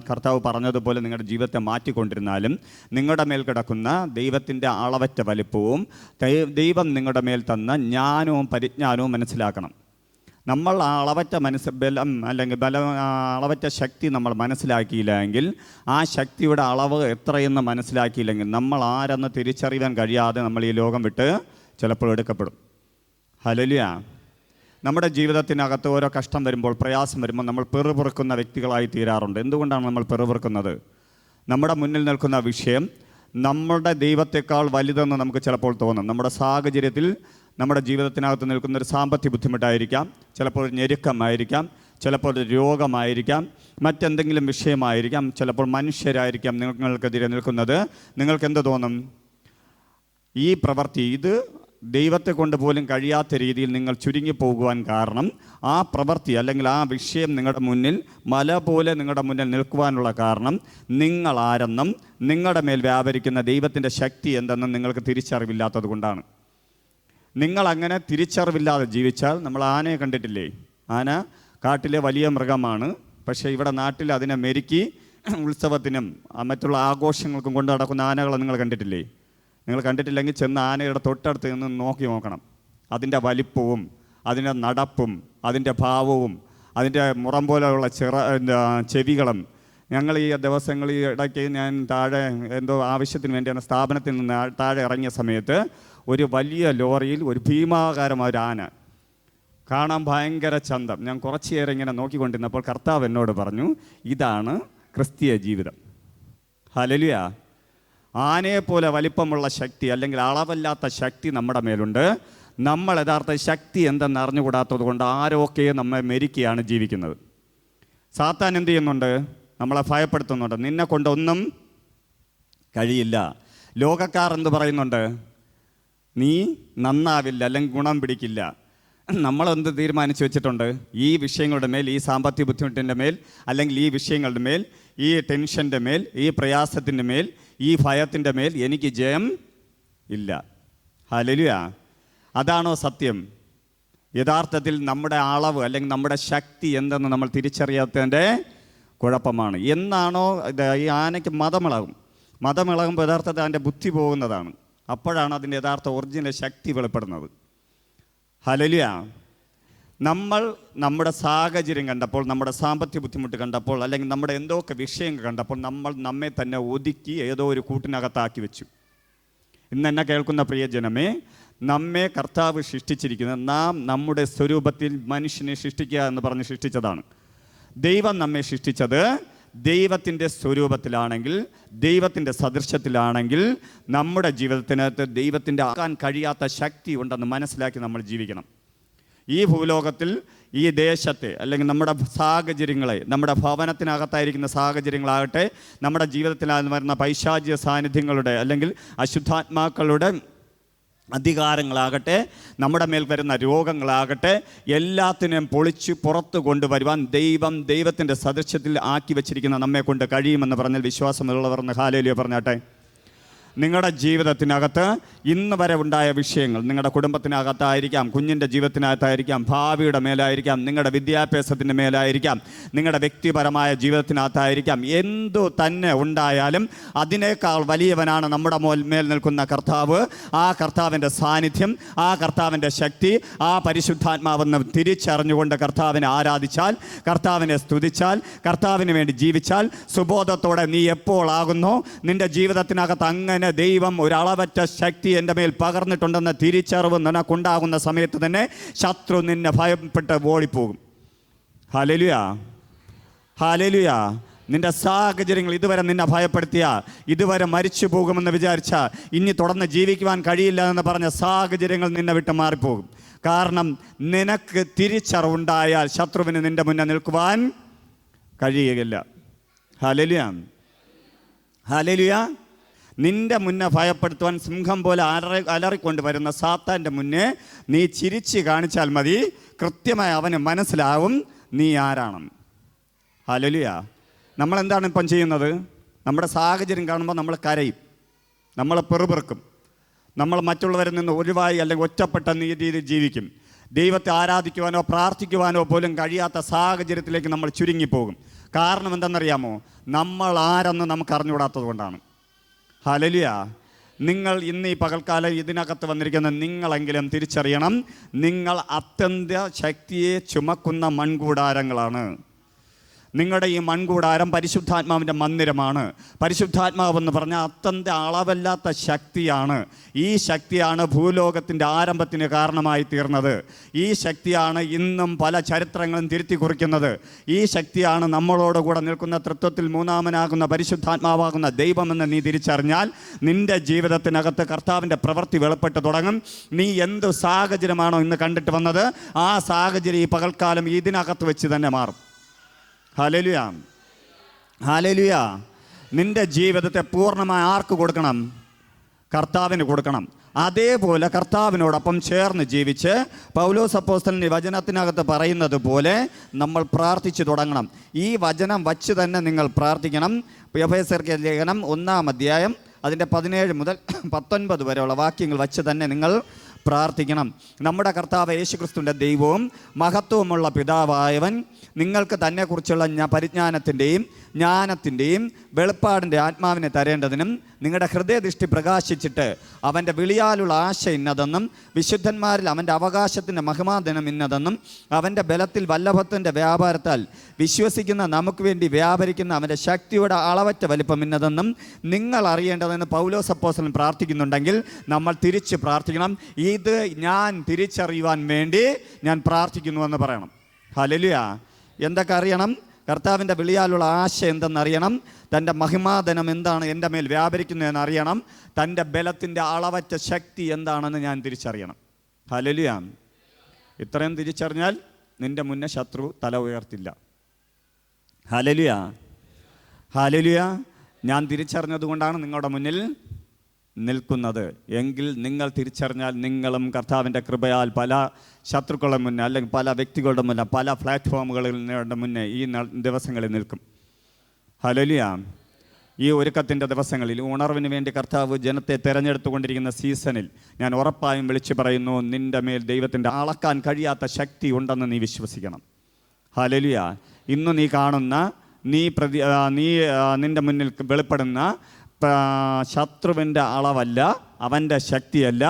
കർത്താവ് പറഞ്ഞതുപോലെ നിങ്ങളുടെ ജീവിതത്തെ മാറ്റിക്കൊണ്ടിരുന്നാലും നിങ്ങളുടെ മേൽ കിടക്കുന്ന ദൈവത്തിൻ്റെ അളവറ്റ വലിപ്പവും ദൈവം നിങ്ങളുടെ മേൽ തന്ന ജ്ഞാനവും പരിജ്ഞാനവും മനസ്സിലാക്കണം. നമ്മൾ ആ അളവറ്റ ബലം അല്ലെങ്കിൽ അളവറ്റ ശക്തി നമ്മൾ മനസ്സിലാക്കിയില്ല എങ്കിൽ, ആ ശക്തിയുടെ അളവ് എത്രയെന്ന് മനസ്സിലാക്കിയില്ലെങ്കിൽ, നമ്മൾ ആരെന്ന് തിരിച്ചറിയാൻ കഴിയാതെ നമ്മൾ ഈ ലോകം വിട്ട് ചിലപ്പോൾ എടുക്കപ്പെടും. ഹല്ലേലൂയ. നമ്മുടെ ജീവിതത്തിനകത്ത് ഓരോ കഷ്ടം വരുമ്പോൾ, പ്രയാസം വരുമ്പോൾ നമ്മൾ പിറുപിറുക്കുന്ന വ്യക്തികളായി തീരാറുണ്ട്. എന്തുകൊണ്ടാണ് നമ്മൾ പിറുപിറുക്കുന്നത്? നമ്മുടെ മുന്നിൽ നിൽക്കുന്ന വിഷയം നമ്മുടെ ദൈവത്തെക്കാൾ വലുതെന്ന് നമുക്ക് ചിലപ്പോൾ തോന്നും. നമ്മുടെ സാഹചര്യത്തിൽ, നമ്മുടെ ജീവിതത്തിനകത്ത് നിൽക്കുന്ന ഒരു സാമ്പത്തിക ബുദ്ധിമുട്ടായിരിക്കാം, ചിലപ്പോൾ ഒരു ഞെരുക്കമായിരിക്കാം, ചിലപ്പോൾ ഒരു രോഗമായിരിക്കാം, മറ്റെന്തെങ്കിലും വിഷയമായിരിക്കാം, ചിലപ്പോൾ മനുഷ്യരായിരിക്കാം നിങ്ങൾക്കെതിരെ നിൽക്കുന്നത്. നിങ്ങൾക്ക് എന്ത് തോന്നും? ഈ പ്രവൃത്തി, ഇത് ദൈവത്തെ കൊണ്ട് പോലും കഴിയാത്ത രീതിയിൽ നിങ്ങൾ ചുരുങ്ങിപ്പോകുവാൻ കാരണം ആ പ്രവൃത്തി അല്ലെങ്കിൽ ആ വിഷയം നിങ്ങളുടെ മുന്നിൽ മല പോലെ നിങ്ങളുടെ മുന്നിൽ നിൽക്കുവാനുള്ള കാരണം നിങ്ങൾ ആരെന്നും നിങ്ങളുടെ മേൽ വ്യാപരിക്കുന്ന ദൈവത്തിൻ്റെ ശക്തി എന്തെന്നും നിങ്ങൾക്ക് തിരിച്ചറിവില്ലാത്തത് കൊണ്ടാണ്. നിങ്ങളങ്ങനെ തിരിച്ചറിവില്ലാതെ ജീവിച്ചാൽ, നമ്മൾ ആനയെ കണ്ടിട്ടില്ലേ? ആന കാട്ടിലെ വലിയ മൃഗമാണ്. പക്ഷേ ഇവിടെ നാട്ടിൽ അതിനെ മെരുക്കി ഉത്സവത്തിനും മറ്റുള്ള ആഘോഷങ്ങൾക്കും കൊണ്ട് നടക്കുന്ന ആനകളെ നിങ്ങൾ കണ്ടിട്ടില്ലേ? നിങ്ങൾ കണ്ടിട്ടില്ലെങ്കിൽ ചെന്ന് ആനയുടെ തൊട്ടടുത്ത് നിന്ന് നോക്കണം. അതിൻ്റെ വലിപ്പവും അതിൻ്റെ നടപ്പും അതിൻ്റെ ഭാവവും അതിൻ്റെ മുറം പോലെയുള്ള ചെവികളും. ഞങ്ങൾ ഈ ദിവസങ്ങൾ, ഈ ഇടയ്ക്ക് ഞാൻ താഴെ എന്തോ ആവശ്യത്തിന് വേണ്ടിയാണ് സ്ഥാപനത്തിൽ നിന്ന് താഴെ ഇറങ്ങിയ സമയത്ത് ഒരു വലിയ ലോറിയിൽ ഒരു ഭീമാകാരമായ ഒരു ആന കാണാൻ ഭയങ്കര ചന്തം. ഞാൻ കുറച്ചേറെ ഇങ്ങനെ നോക്കിക്കൊണ്ടിരുന്നപ്പോൾ കർത്താവ് എന്നോട് പറഞ്ഞു, ഇതാണ് ക്രിസ്തീയ ജീവിതം. ഹല്ലേലൂയ. ആനയെപ്പോലെ വലിപ്പമുള്ള ശക്തി അല്ലെങ്കിൽ അളവല്ലാത്ത ശക്തി നമ്മുടെ മേലുണ്ട്. നമ്മൾ യഥാർത്ഥ ശക്തി എന്തെന്ന് അറിഞ്ഞുകൂടാത്തത് കൊണ്ട് ആരൊക്കെ നമ്മെ മെരുക്കിയാണ് ജീവിക്കുന്നത്. സാത്താൻ എന്ത് ചെയ്യുന്നുണ്ട്? നമ്മളെ ഭയപ്പെടുത്തുന്നുണ്ട്. നിന്നെ കൊണ്ടൊന്നും കഴിയില്ല. ലോകക്കാർ എന്ത് പറയുന്നുണ്ട്? നീ നന്നാവില്ല, അല്ലെങ്കിൽ ഗുണം പിടിക്കില്ല. നമ്മളെന്ത് തീരുമാനിച്ചു വെച്ചിട്ടുണ്ട്? ഈ വിഷയങ്ങളുടെ മേൽ, ഈ സാമ്പത്തിക ബുദ്ധിമുട്ടിൻ്റെ മേൽ, അല്ലെങ്കിൽ ഈ വിഷയങ്ങളുടെ മേൽ, ഈ ടെൻഷൻ്റെ മേൽ, ഈ പ്രയാസത്തിൻ്റെ മേൽ, ഈ ഭയത്തിൻ്റെ മേൽ എനിക്ക് ജയം ഇല്ല. ഹല്ലേലൂയ. അതാണോ സത്യം? യഥാർത്ഥത്തിൽ നമ്മുടെ അളവ് അല്ലെങ്കിൽ നമ്മുടെ ശക്തി എന്തെന്ന് നമ്മൾ തിരിച്ചറിയാത്തതിൻ്റെ കുഴപ്പമാണ്. എന്നാണോ ഈ ആനയ്ക്ക് മതമിളകുമ്പോൾ യഥാർത്ഥത്തിൽ അതിൻ്റെ ബുദ്ധി പോകുന്നതാണ്. അപ്പോഴാണ് അതിൻ്റെ യഥാർത്ഥ ഒറിജിനൽ ശക്തി വെളിപ്പെടുന്നത്. ഹല്ലേലൂയ. നമ്മൾ നമ്മുടെ സാഹചര്യം കണ്ടപ്പോൾ, നമ്മുടെ സാമ്പത്തിക ബുദ്ധിമുട്ട് കണ്ടപ്പോൾ, അല്ലെങ്കിൽ നമ്മുടെ എന്തൊക്കെ വിഷയങ്ങൾ കണ്ടപ്പോൾ നമ്മൾ നമ്മെ തന്നെ ഒതുക്കി ഏതോ ഒരു കൂട്ടിനകത്താക്കി വെച്ചു. ഇന്ന് എന്നെ കേൾക്കുന്ന പ്രിയജനമേ, നമ്മെ കർത്താവ് സൃഷ്ടിച്ചിരിക്കുന്നത് നാം നമ്മുടെ സ്വരൂപത്തിൽ മനുഷ്യനെ സൃഷ്ടിക്കുക എന്ന് പറഞ്ഞ് സൃഷ്ടിച്ചതാണ്. ദൈവം നമ്മെ സൃഷ്ടിച്ചത് ദൈവത്തിൻ്റെ സ്വരൂപത്തിലാണെങ്കിൽ, ദൈവത്തിൻ്റെ സദൃശ്യത്തിലാണെങ്കിൽ നമ്മുടെ ജീവിതത്തിനകത്ത് ദൈവത്തിൻ്റെ ആക്കാൻ കഴിയാത്ത ശക്തി ഉണ്ടെന്ന് മനസ്സിലാക്കി നമ്മൾ ജീവിക്കണം. ഈ ഭൂലോകത്തിൽ, ഈ ദേശത്തെ അല്ലെങ്കിൽ നമ്മുടെ സാഹചര്യങ്ങളെ, നമ്മുടെ ഭവനത്തിനകത്തായിരിക്കുന്ന സാഹചര്യങ്ങളാകട്ടെ, നമ്മുടെ ജീവിതത്തിലാകുന്ന വരുന്ന പൈശാചിക സാന്നിധ്യങ്ങളുടെ അല്ലെങ്കിൽ അശുദ്ധാത്മാക്കളുടെ അധികാരങ്ങളാകട്ടെ, നമ്മുടെ മേൽ വരുന്ന രോഗങ്ങളാകട്ടെ, എല്ലാത്തിനെയും പൊളിച്ച് പുറത്തു കൊണ്ടുവരുവാൻ ദൈവത്തിൻ്റെ സദൃശ്യത്തിൽ ആക്കി വെച്ചിരിക്കുന്ന നമ്മെ കൊണ്ട് കഴിയുമെന്ന് പറഞ്ഞാൽ വിശ്വാസമുള്ളവർ ഹല്ലേലൂയ പറഞ്ഞാട്ടെ. നിങ്ങളുടെ ജീവിതത്തിനകത്ത് ഇന്ന് വരെ ഉണ്ടായ വിഷയങ്ങൾ, നിങ്ങളുടെ കുടുംബത്തിനകത്തായിരിക്കാം, കുഞ്ഞിൻ്റെ ജീവിതത്തിനകത്തായിരിക്കാം, ഭാവിയുടെ മേലായിരിക്കാം, നിങ്ങളുടെ വിദ്യാഭ്യാസത്തിൻ്റെ മേലായിരിക്കാം, നിങ്ങളുടെ വ്യക്തിപരമായ ജീവിതത്തിനകത്തായിരിക്കാം, എന്തു തന്നെ ഉണ്ടായാലും അതിനേക്കാൾ വലിയവനാണ് നമ്മുടെ മേൽ നിൽക്കുന്ന കർത്താവ്. ആ കർത്താവിൻ്റെ സാന്നിധ്യം, ആ കർത്താവിൻ്റെ ശക്തി, ആ പരിശുദ്ധാത്മാവെന്ന് തിരിച്ചറിഞ്ഞുകൊണ്ട് കർത്താവിനെ ആരാധിച്ചാൽ, കർത്താവിനെ സ്തുതിച്ചാൽ, കർത്താവിന് വേണ്ടി ജീവിച്ചാൽ, സുബോധത്തോടെ നീ എപ്പോൾ ആകുന്നോ നിൻ്റെ ജീവിതത്തിനകത്ത് അങ്ങനെ ദൈവം ഒരളവറ്റ ശക്തി എൻ്റെ മേൽ പകർന്നിട്ടുണ്ടെന്ന തിരിച്ചറിവ് നിനക്കുണ്ടാകുന്ന സമയത്ത് തന്നെ ശത്രു നിന്നെ ഭയപ്പെട്ട് ഓടിപ്പോകും. Hallelujah, hallelujah. നിൻ്റെ സാഹചര്യങ്ങൾ ഇതുവരെ നിന്നെ ഭയപ്പെടുത്തിയ, ഇതുവരെ മരിച്ചു പോകുമെന്ന് വിചാരിച്ച, ഇനി തുടർന്ന് ജീവിക്കുവാൻ കഴിയില്ല എന്ന് പറഞ്ഞ സാഹചര്യങ്ങൾ നിന്നെ വിട്ട് മാറിപ്പോകും. കാരണം നിനക്ക് തിരിച്ചറിവുണ്ടായാൽ ശത്രുവിന് നിൻ്റെ മുന്നേ നിൽക്കുവാൻ കഴിയുകയില്ല. Hallelujah, hallelujah. നിന്റെ മുന്നേ ഭയപ്പെടുത്തുവാൻ സിംഹം പോലെ അലറിക്കൊണ്ട് വരുന്ന സാത്താൻ്റെ മുന്നേ നീ ചിരിച്ച് കാണിച്ചാൽ മതി, കൃത്യമായി അവന് മനസ്സിലാവും നീ ആരാണെന്ന്. ഹല്ലേലൂയ. നമ്മളെന്താണ് ഇപ്പം ചെയ്യുന്നത്? നമ്മുടെ സാഹചര്യം കാണുമ്പോൾ നമ്മൾ കരയും, നമ്മൾ പെറുപിറുക്കും, നമ്മൾ മറ്റുള്ളവരിൽ നിന്ന് ഒഴിവായി അല്ലെങ്കിൽ ഒറ്റപ്പെട്ട രീതിയിൽ ജീവിക്കും. ദൈവത്തെ ആരാധിക്കുവാനോ പ്രാർത്ഥിക്കുവാനോ പോലും കഴിയാത്ത സാഹചര്യത്തിലേക്ക് നമ്മൾ ചുരുങ്ങിപ്പോകും. കാരണം എന്തെന്നറിയാമോ? നമ്മൾ ആരെന്ന് നമുക്ക് അറിഞ്ഞുകൂടാത്തത് കൊണ്ടാണ്. ഹല്ലേലൂയ. നിങ്ങൾ ഇന്ന് ഈ പകൽക്കാലം ഇതിനകത്ത് വന്നിരിക്കുന്ന നിങ്ങളെങ്കിലും തിരിച്ചറിയണം, നിങ്ങൾ അത്യന്ത ശക്തിയെ ചുമക്കുന്ന മൺകൂടാരങ്ങളാണ്. നിങ്ങളുടെ ഈ മൺകൂടാരം പരിശുദ്ധാത്മാവിൻ്റെ മന്ദിരമാണ്. പരിശുദ്ധാത്മാവെന്ന് പറഞ്ഞാൽ അത്യന്ത അളവല്ലാത്ത ശക്തിയാണ്. ഈ ശക്തിയാണ് ഭൂലോകത്തിൻ്റെ ആരംഭത്തിന് കാരണമായി തീർന്നത്. ഈ ശക്തിയാണ് ഇന്നും പല ചരിത്രങ്ങളും തിരുത്തി കുറിക്കുന്നത്. ഈ ശക്തിയാണ് നമ്മളോട് കൂടെ നിൽക്കുന്ന തൃത്വത്തിൽ മൂന്നാമനാകുന്ന പരിശുദ്ധാത്മാവാകുന്ന ദൈവമെന്ന് നീ തിരിച്ചറിഞ്ഞാൽ നിൻ്റെ ജീവിതത്തിനകത്ത് കർത്താവിൻ്റെ പ്രവൃത്തി വെളിപ്പെട്ട് തുടങ്ങും. നീ എന്ത് സാഹചര്യമാണോ ഇന്ന് കണ്ടിട്ട് വന്നത്, ആ സാഹചര്യം ഈ പകൽക്കാലം ഇതിനകത്ത് വെച്ച് തന്നെ മാറും. Hallelujah, hallelujah. നിൻ്റെ ജീവിതത്തെ പൂർണ്ണമായി ആർക്ക് കൊടുക്കണം? കർത്താവിന് കൊടുക്കണം. അതേപോലെ കർത്താവിനോടൊപ്പം ചേർന്ന് ജീവിച്ച് പൗലോസ് അപ്പോസ്തലൻ വചനത്തിനകത്ത് പറയുന്നത് പോലെ നമ്മൾ പ്രാർത്ഥിച്ചു തുടങ്ങണം. ഈ വചനം വച്ച് തന്നെ നിങ്ങൾ പ്രാർത്ഥിക്കണം. എഫേസ്യർക്ക് ലേഖനം 1-ാം അധ്യായം അതിൻ്റെ 17 മുതൽ 19 വരെയുള്ള വാക്യങ്ങൾ വച്ച് തന്നെ നിങ്ങൾ പ്രാർത്ഥിക്കണം. നമ്മുടെ കർത്താവ് യേശുക്രിസ്തുവിൻ്റെ ദൈവവും മഹത്വമുള്ള പിതാവായവൻ നിങ്ങൾക്ക് തന്നെക്കുറിച്ചുള്ള പരിജ്ഞാനത്തിൻ്റെയും ജ്ഞാനത്തിൻ്റെയും വെളിപ്പാടിൻ്റെ ആത്മാവിനെ തരേണ്ടതിനും നിങ്ങളുടെ ഹൃദയദൃഷ്ടി പ്രകാശിച്ചിട്ട് അവൻ്റെ വിളിയാലുള്ള ആശ ഇന്നതെന്നും വിശുദ്ധന്മാരിൽ അവൻ്റെ അവകാശത്തിൻ്റെ മഹിമാദിനം ഇന്നതെന്നും അവൻ്റെ ബലത്തിൽ വല്ലഭത്തിൻ്റെ വ്യാപാരത്താൽ വിശ്വസിക്കുന്ന നമുക്ക് വേണ്ടി വ്യാപരിക്കുന്ന അവൻ്റെ ശക്തിയുടെ അളവറ്റ വലിപ്പം ഇന്നതെന്നും നിങ്ങൾ അറിയേണ്ടതെന്ന് പൗലോസ് അപ്പോസ്തലൻ പ്രാർത്ഥിക്കുന്നുണ്ടെങ്കിൽ നമ്മൾ തിരിച്ച് പ്രാർത്ഥിക്കണം. ഇത് ഞാൻ തിരിച്ചറിയുവാൻ വേണ്ടി ഞാൻ പ്രാർത്ഥിക്കുന്നുവെന്ന് പറയണം. ഹല്ലേലൂയ. എന്തൊക്കെ അറിയണം? കർത്താവിൻ്റെ വിളിയാലുള്ള ആശ എന്തെന്നറിയണം, തൻ്റെ മഹിമാധനം എന്താണ് എൻ്റെ മേൽ വ്യാപരിക്കുന്നതെന്ന് അറിയണം, തൻ്റെ ബലത്തിൻ്റെ അളവറ്റ ശക്തി എന്താണെന്ന് ഞാൻ തിരിച്ചറിയണം. ഹല്ലേലൂയ. ഇത്രയും തിരിച്ചറിഞ്ഞാൽ നിൻ്റെ മുന്നേ ശത്രു തല ഉയർത്തില്ല. Hallelujah, hallelujah. ഞാൻ തിരിച്ചറിഞ്ഞത് കൊണ്ടാണ് നിങ്ങളുടെ മുന്നിൽ നിൽക്കുന്നത് എങ്കിൽ നിങ്ങൾ തിരിച്ചറിഞ്ഞാൽ നിങ്ങളും കർത്താവിൻ്റെ കൃപയാൽ പല ശത്രുക്കളുടെ മുന്നേ അല്ലെങ്കിൽ പല വ്യക്തികളുടെ മുന്നേ പല പ്ലാറ്റ്ഫോമുകളുടെ മുന്നേ ഈ ദിവസങ്ങളിൽ നിൽക്കും. ഹല്ലേലൂയ. ഈ ഒരുക്കത്തിൻ്റെ ദിവസങ്ങളിൽ ഉണർവിന് വേണ്ടി കർത്താവ് ജനത്തെ തിരഞ്ഞെടുത്തുകൊണ്ടിരിക്കുന്ന സീസണിൽ ഞാൻ ഉറപ്പായും വിളിച്ചു പറയുന്നു, നിൻ്റെ മേൽ ദൈവത്തിൻ്റെ അളക്കാൻ കഴിയാത്ത ശക്തി ഉണ്ടെന്ന് നീ വിശ്വസിക്കണം. ഹല്ലേലൂയ. ഇന്ന് നീ കാണുന്ന നിൻ്റെ മുന്നിൽ വെളിപ്പെടുന്ന ശത്രുവിൻ്റെ അളവല്ല, അവൻ്റെ ശക്തിയല്ല,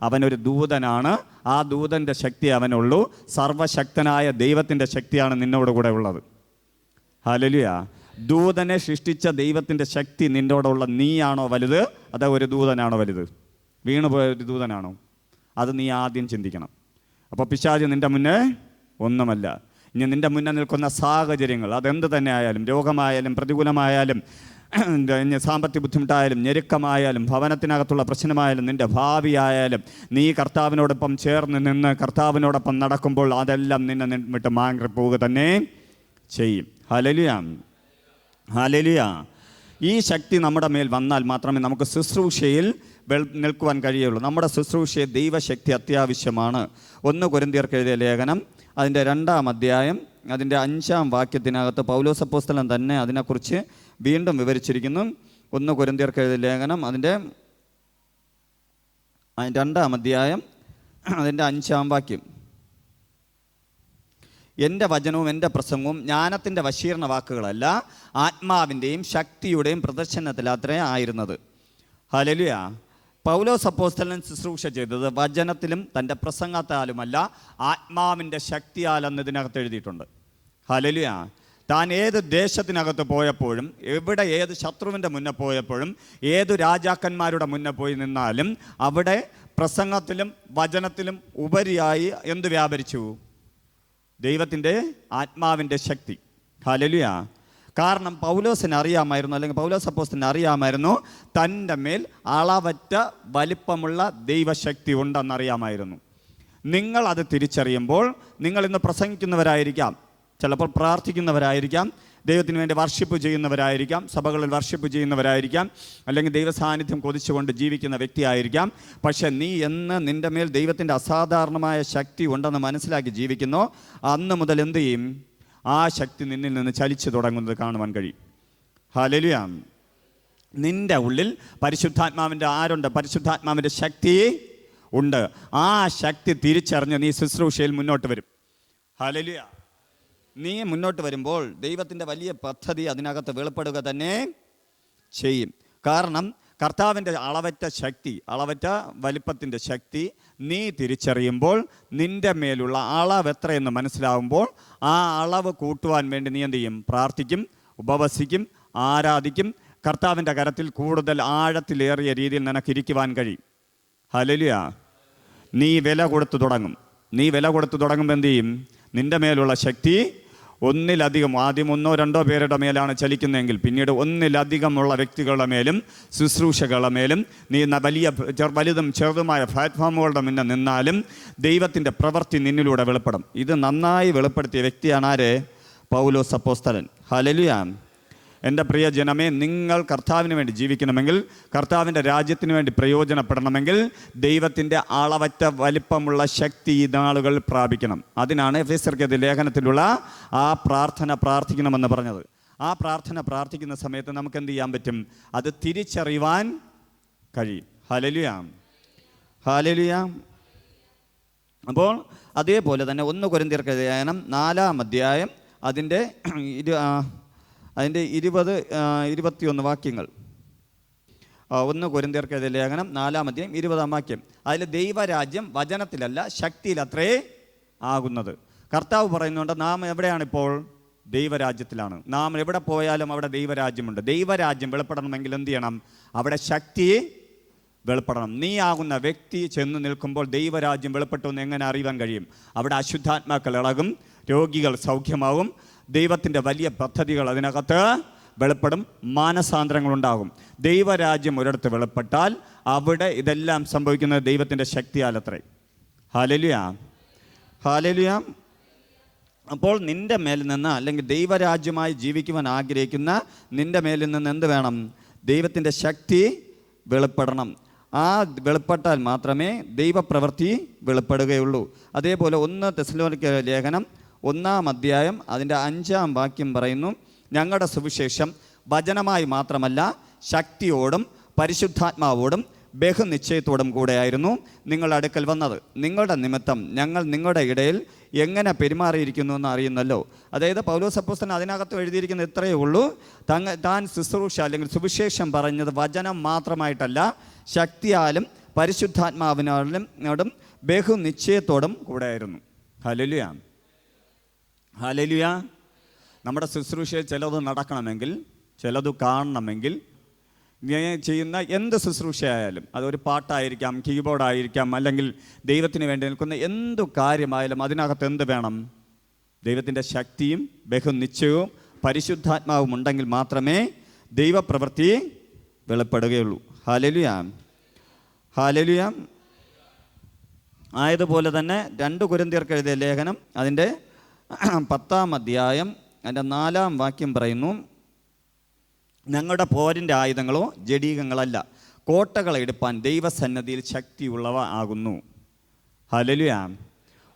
അവനൊരു ദൂതനാണ്. ആ ദൂതൻ്റെ ശക്തി അവനുള്ളൂ. സർവശക്തനായ ദൈവത്തിൻ്റെ ശക്തിയാണ് നിന്നോട് കൂടെ ഉള്ളത്. ഹല്ലേലൂയ. ദൂതനെ സൃഷ്ടിച്ച ദൈവത്തിൻ്റെ ശക്തി നിന്നോടുള്ള നീയാണോ വലുത്, അതോ ഒരു ദൂതനാണോ വലുത്? വീണുപോയ ഒരു ദൂതനാണോ? അത് നീ ആദ്യം ചിന്തിക്കണം. അപ്പോൾ പിശാച് നിൻ്റെ മുന്നേ ഒന്നുമല്ല. ഇനി നിൻ്റെ മുന്നേ നിൽക്കുന്ന സാഹചര്യങ്ങൾ അതെന്ത് തന്നെ ആയാലും, രോഗമായാലും പ്രതികൂലമായാലും സാമ്പത്തിക ബുദ്ധിമുട്ടായാലും ഞെരുക്കമായാലും ഭവനത്തിനകത്തുള്ള പ്രശ്നമായാലും നിൻ്റെ ഭാവിയായാലും, നീ കർത്താവിനോടൊപ്പം ചേർന്ന് നിന്ന് കർത്താവിനോടൊപ്പം നടക്കുമ്പോൾ അതെല്ലാം നിന്നെ വിട്ട് മാറിപ്പോവുക തന്നെ ചെയ്യും. Hallelujah, hallelujah. ഈ ശക്തി നമ്മുടെ മേൽ വന്നാൽ മാത്രമേ നമുക്ക് ശുശ്രൂഷയിൽ നിൽക്കുവാൻ കഴിയുള്ളൂ. നമ്മുടെ ശുശ്രൂഷയെ ദൈവശക്തി അത്യാവശ്യമാണ്. 1 കൊരിന്ത്യർക്ക് എഴുതിയ ലേഖനം അതിൻ്റെ 2-ാം അധ്യായം അതിൻ്റെ 5-ാം വാക്യത്തിനകത്ത് പൗലോസ് അപ്പോസ്തലൻ തന്നെ അതിനെക്കുറിച്ച് വീണ്ടും വിവരിച്ചിരിക്കുന്നു. 1 കൊരിന്ത്യർക്ക് എഴുതിയ ലേഖനം അതിൻ്റെ 2-ാം അധ്യായം അതിൻ്റെ 5-ാം വാക്യം. എൻ്റെ വചനവും എൻ്റെ പ്രസംഗവും ജ്ഞാനത്തിൻ്റെ വശീകരണ വാക്കുകളല്ല, ആത്മാവിൻ്റെയും ശക്തിയുടെയും പ്രദർശനത്തിലത്രേ ആയിരുന്നത്. ഹല്ലേലൂയ. പൗലോസ് അപ്പോസ്തലൻ ശുശ്രൂഷ ചെയ്തത് വചനത്തിലും തൻ്റെ പ്രസംഗത്താലുമല്ല, ആത്മാവിൻ്റെ ശക്തിയാലെന്ന് ഇതിനകത്ത് എഴുതിയിട്ടുണ്ട്. ഹല്ലേലൂയ. താൻ ഏത് ദേശത്തിനകത്ത് പോയപ്പോഴും, എവിടെ ഏത് ശത്രുവിൻ്റെ മുന്നേ പോയപ്പോഴും, ഏതു രാജാക്കന്മാരുടെ മുന്നേ പോയി നിന്നാലും അവിടെ പ്രസംഗത്തിലും വചനത്തിലും ഉപരിയായി എന്ത് വ്യാപരിച്ചു? ദൈവത്തിൻ്റെ ആത്മാവിൻ്റെ ശക്തി. ഹല്ലേലൂയ. കാരണം പൗലോസിന് അറിയാമായിരുന്നു, അല്ലെങ്കിൽ പൗലോസ് അപ്പോസ്തലന് അറിയാമായിരുന്നു, തൻ്റെ മേൽ അളവറ്റ വലിപ്പമുള്ള ദൈവശക്തി ഉണ്ടെന്നറിയാമായിരുന്നു. നിങ്ങൾ അത് തിരിച്ചറിയുമ്പോൾ, നിങ്ങൾ ഇന്ന് പ്രസംഗിക്കുന്നവരായിരിക്കാം, ചിലപ്പോൾ പ്രാർത്ഥിക്കുന്നവരായിരിക്കാം, ദൈവത്തിന് വേണ്ടി വർഷിപ്പ് ചെയ്യുന്നവരായിരിക്കാം, സഭകളിൽ വർഷിപ്പ് ചെയ്യുന്നവരായിരിക്കാം, അല്ലെങ്കിൽ ദൈവ സാന്നിധ്യം കൊതിച്ചുകൊണ്ട് ജീവിക്കുന്ന വ്യക്തിയായിരിക്കാം. പക്ഷെ നീ എന്ന് നിൻ്റെ മേൽ ദൈവത്തിൻ്റെ അസാധാരണമായ ശക്തി ഉണ്ടെന്ന് മനസ്സിലാക്കി ജീവിക്കുന്നോ, അന്ന് മുതൽ എന്ത് ചെയ്യും? ആ ശക്തി നിന്നിൽ നിന്ന് ചലിച്ചു തുടങ്ങുന്നത് കാണുവാൻ കഴിയും. ഹല്ലേലൂയ. നിൻ്റെ ഉള്ളിൽ പരിശുദ്ധാത്മാവിൻ്റെ ആരുണ്ട്? പരിശുദ്ധാത്മാവിൻ്റെ ശക്തി ഉണ്ട്. ആ ശക്തി തിരിച്ചറിഞ്ഞ് നീ ശുശ്രൂഷയിൽ മുന്നോട്ട് വരും. ഹല്ലേലൂയ. നീ മുന്നോട്ട് വരുമ്പോൾ ദൈവത്തിൻ്റെ വലിയ പദ്ധതി അതിനകത്ത് വെളിപ്പെടുക തന്നെ ചെയ്യും. കാരണം കർത്താവിൻ്റെ അളവറ്റ ശക്തി, അളവറ്റ വലിപ്പത്തിൻ്റെ ശക്തി നീ തിരിച്ചറിയുമ്പോൾ, നിൻ്റെ മേലുള്ള അളവ് എത്രയെന്ന് മനസ്സിലാവുമ്പോൾ, ആ അളവ് കൂട്ടുവാൻ വേണ്ടി നീ എന്ത് ചെയ്യും? പ്രാർത്ഥിക്കും, ഉപവസിക്കും, ആരാധിക്കും. കർത്താവിൻ്റെ കരത്തിൽ കൂടുതൽ ആഴത്തിലേറിയ രീതിയിൽ നിനക്കിരിക്കുവാൻ കഴിയും. ഹല്ലേലൂയ. നീ വില കൊടുത്തു തുടങ്ങും. നീ വില കൊടുത്തു തുടങ്ങുമ്പോൾ എന്ത് ചെയ്യും? നിൻ്റെ മേലുള്ള ശക്തി ഒന്നിലധികം, ആദ്യം 1-2 പേരുടെ മേലാണ് ചലിക്കുന്നതെങ്കിൽ പിന്നീട് ഒന്നിലധികമുള്ള വ്യക്തികളുടെ മേലും ശുശ്രൂഷകളുടെ മേലും നീ വലിയ വലുതും ചെറുതുമായ പ്ലാറ്റ്ഫോമുകളുടെ മുന്നേ നിന്നാലും ദൈവത്തിൻ്റെ പ്രവൃത്തി നിന്നിലൂടെ വെളിപ്പെടും. ഇത് നന്നായി വെളിപ്പെടുത്തിയ വ്യക്തിയാണ് ആര്? പൗലോസ് അപ്പോസ്തലൻ. ഹല്ലേലൂയ. എൻ്റെ പ്രിയ ജനമേ, നിങ്ങൾ കർത്താവിന് വേണ്ടി ജീവിക്കണമെങ്കിൽ, കർത്താവിൻ്റെ രാജ്യത്തിന് വേണ്ടി പ്രയോജനപ്പെടണമെങ്കിൽ ദൈവത്തിൻ്റെ അളവറ്റ വലിപ്പമുള്ള ശക്തി ഈ നാളുകൾ പ്രാപിക്കണം. അതിനാണ് എഫേസ്യർക്കെതിരെ ലേഖനത്തിലുള്ള ആ പ്രാർത്ഥന പ്രാർത്ഥിക്കണമെന്ന് പറഞ്ഞത്. ആ പ്രാർത്ഥന പ്രാർത്ഥിക്കുന്ന സമയത്ത് നമുക്ക് എന്ത് ചെയ്യാൻ പറ്റും? അത് തിരിച്ചറിയുവാൻ കഴിയും. ഹല്ലേലൂയ. ഹല്ലേലൂയ. അപ്പോൾ അതേപോലെ തന്നെ 1 കൊരിന്ത്യർക്കെതിരെ ലേഖനം 4-ാം അധ്യായം അതിൻ്റെ 20-21 വാക്യങ്ങൾ. 1 കൊരിന്ത്യർക്കെതിരെ ലേഖനം 4-ാം അധ്യായം 20-ാം വാക്യം. അതിൽ ദൈവരാജ്യം വചനത്തിലല്ല ശക്തിയിലത്രേ ആകുന്നത്. കർത്താവ് പറയുന്നുണ്ട്, നാം എവിടെയാണിപ്പോൾ? ദൈവരാജ്യത്തിലാണ്. നാം എവിടെ പോയാലും അവിടെ ദൈവരാജ്യമുണ്ട്. ദൈവരാജ്യം വെളിപ്പെടണമെങ്കിൽ എന്ത് ചെയ്യണം? അവിടെ ശക്തി വെളിപ്പെടണം. നീ ആകുന്ന വ്യക്തി ചെന്ന് നിൽക്കുമ്പോൾ ദൈവരാജ്യം വെളിപ്പെട്ടു എന്ന് എങ്ങനെ അറിയാൻ കഴിയും? അവിടെ അശുദ്ധാത്മാക്കൾ ഇളകും, രോഗികൾ സൗഖ്യമാവും, ദൈവത്തിൻ്റെ വലിയ പദ്ധതികൾ അതിനകത്ത് വെളിപ്പെടും, മാനസാന്തരങ്ങളുണ്ടാകും. ദൈവരാജ്യം ഒരിടത്ത് വെളിപ്പെട്ടാൽ അവിടെ ഇതെല്ലാം സംഭവിക്കുന്നത് ദൈവത്തിൻ്റെ ശക്തിയാലത്രേ. ഹല്ലേലൂയ. ഹല്ലേലൂയ. അപ്പോൾ നിൻ്റെ മേലിൽ നിന്ന്, അല്ലെങ്കിൽ ദൈവരാജ്യമായി ജീവിക്കുവാൻ ആഗ്രഹിക്കുന്ന നിൻ്റെ മേലിൽ നിന്ന് എന്ത് വേണം? ദൈവത്തിൻ്റെ ശക്തി വെളിപ്പെടണം. ആ വെളിപ്പെട്ടാൽ മാത്രമേ ദൈവപ്രവൃത്തി വെളിപ്പെടുകയുള്ളൂ. അതേപോലെ 1 തെസ്സലോനിക്ക ലേഖനം 1-ാം അധ്യായം അതിൻ്റെ 5-ാം വാക്യം പറയുന്നു, ഞങ്ങളുടെ സുവിശേഷം വചനമായി മാത്രമല്ല ശക്തിയോടും പരിശുദ്ധാത്മാവോടും ബഹുനിശ്ചയത്തോടും കൂടെയായിരുന്നു നിങ്ങളുടെ അടുക്കൽ വന്നത്. നിങ്ങളുടെ നിമിത്തം ഞങ്ങൾ നിങ്ങളുടെ ഇടയിൽ എങ്ങനെ പെരുമാറിയിരിക്കുന്നു എന്ന് അറിയുന്നല്ലോ. അതായത് പൗലോസ് അപ്പോസ്തലൻ അതിനകത്ത് എഴുതിയിരിക്കുന്നത് ഇത്രയേ ഉള്ളൂ, താൻ ശുശ്രൂഷ അല്ലെങ്കിൽ സുവിശേഷം പറഞ്ഞത് വചനം മാത്രമായിട്ടല്ല, ശക്തിയാലും പരിശുദ്ധാത്മാവിനോടും ബഹുനിശ്ചയത്തോടും കൂടെയായിരുന്നു. ഹല്ലേലൂയ. ഹല്ലേലൂയ. നമ്മുടെ ശുശ്രൂഷയിൽ ചിലത് നടക്കണമെങ്കിൽ, ചിലത് കാണണമെങ്കിൽ, ചെയ്യുന്ന എന്ത് ശുശ്രൂഷയായാലും, അതൊരു പാട്ടായിരിക്കാം, കീബോർഡായിരിക്കാം, അല്ലെങ്കിൽ ദൈവത്തിന് വേണ്ടി നിൽക്കുന്ന എന്തു കാര്യമായാലും അതിനകത്ത് എന്ത് വേണം? ദൈവത്തിൻ്റെ ശക്തിയും ബഹുനിശ്ചയവും പരിശുദ്ധാത്മാവും ഉണ്ടെങ്കിൽ മാത്രമേ ദൈവപ്രവൃത്തി വെളിപ്പെടുകയുള്ളൂ. ഹല്ലേലൂയ. ഹല്ലേലൂയ. ആയതുപോലെ തന്നെ 2 കൊരിന്ത്യർക്ക് എഴുതിയ ലേഖനം അതിൻ്റെ 10-ാം അധ്യായം അതിൻ്റെ 4-ാം വാക്യം പറയുന്നു, ഞങ്ങളുടെ പോരിൻ്റെ ആയുധങ്ങളോ ജഡീകങ്ങളല്ല, കോട്ടകളെ എടുപ്പാൻ ദൈവസന്നദ്ധിയിൽ ശക്തിയുള്ളവ ആകുന്നു. ഹല്ലേലൂയ.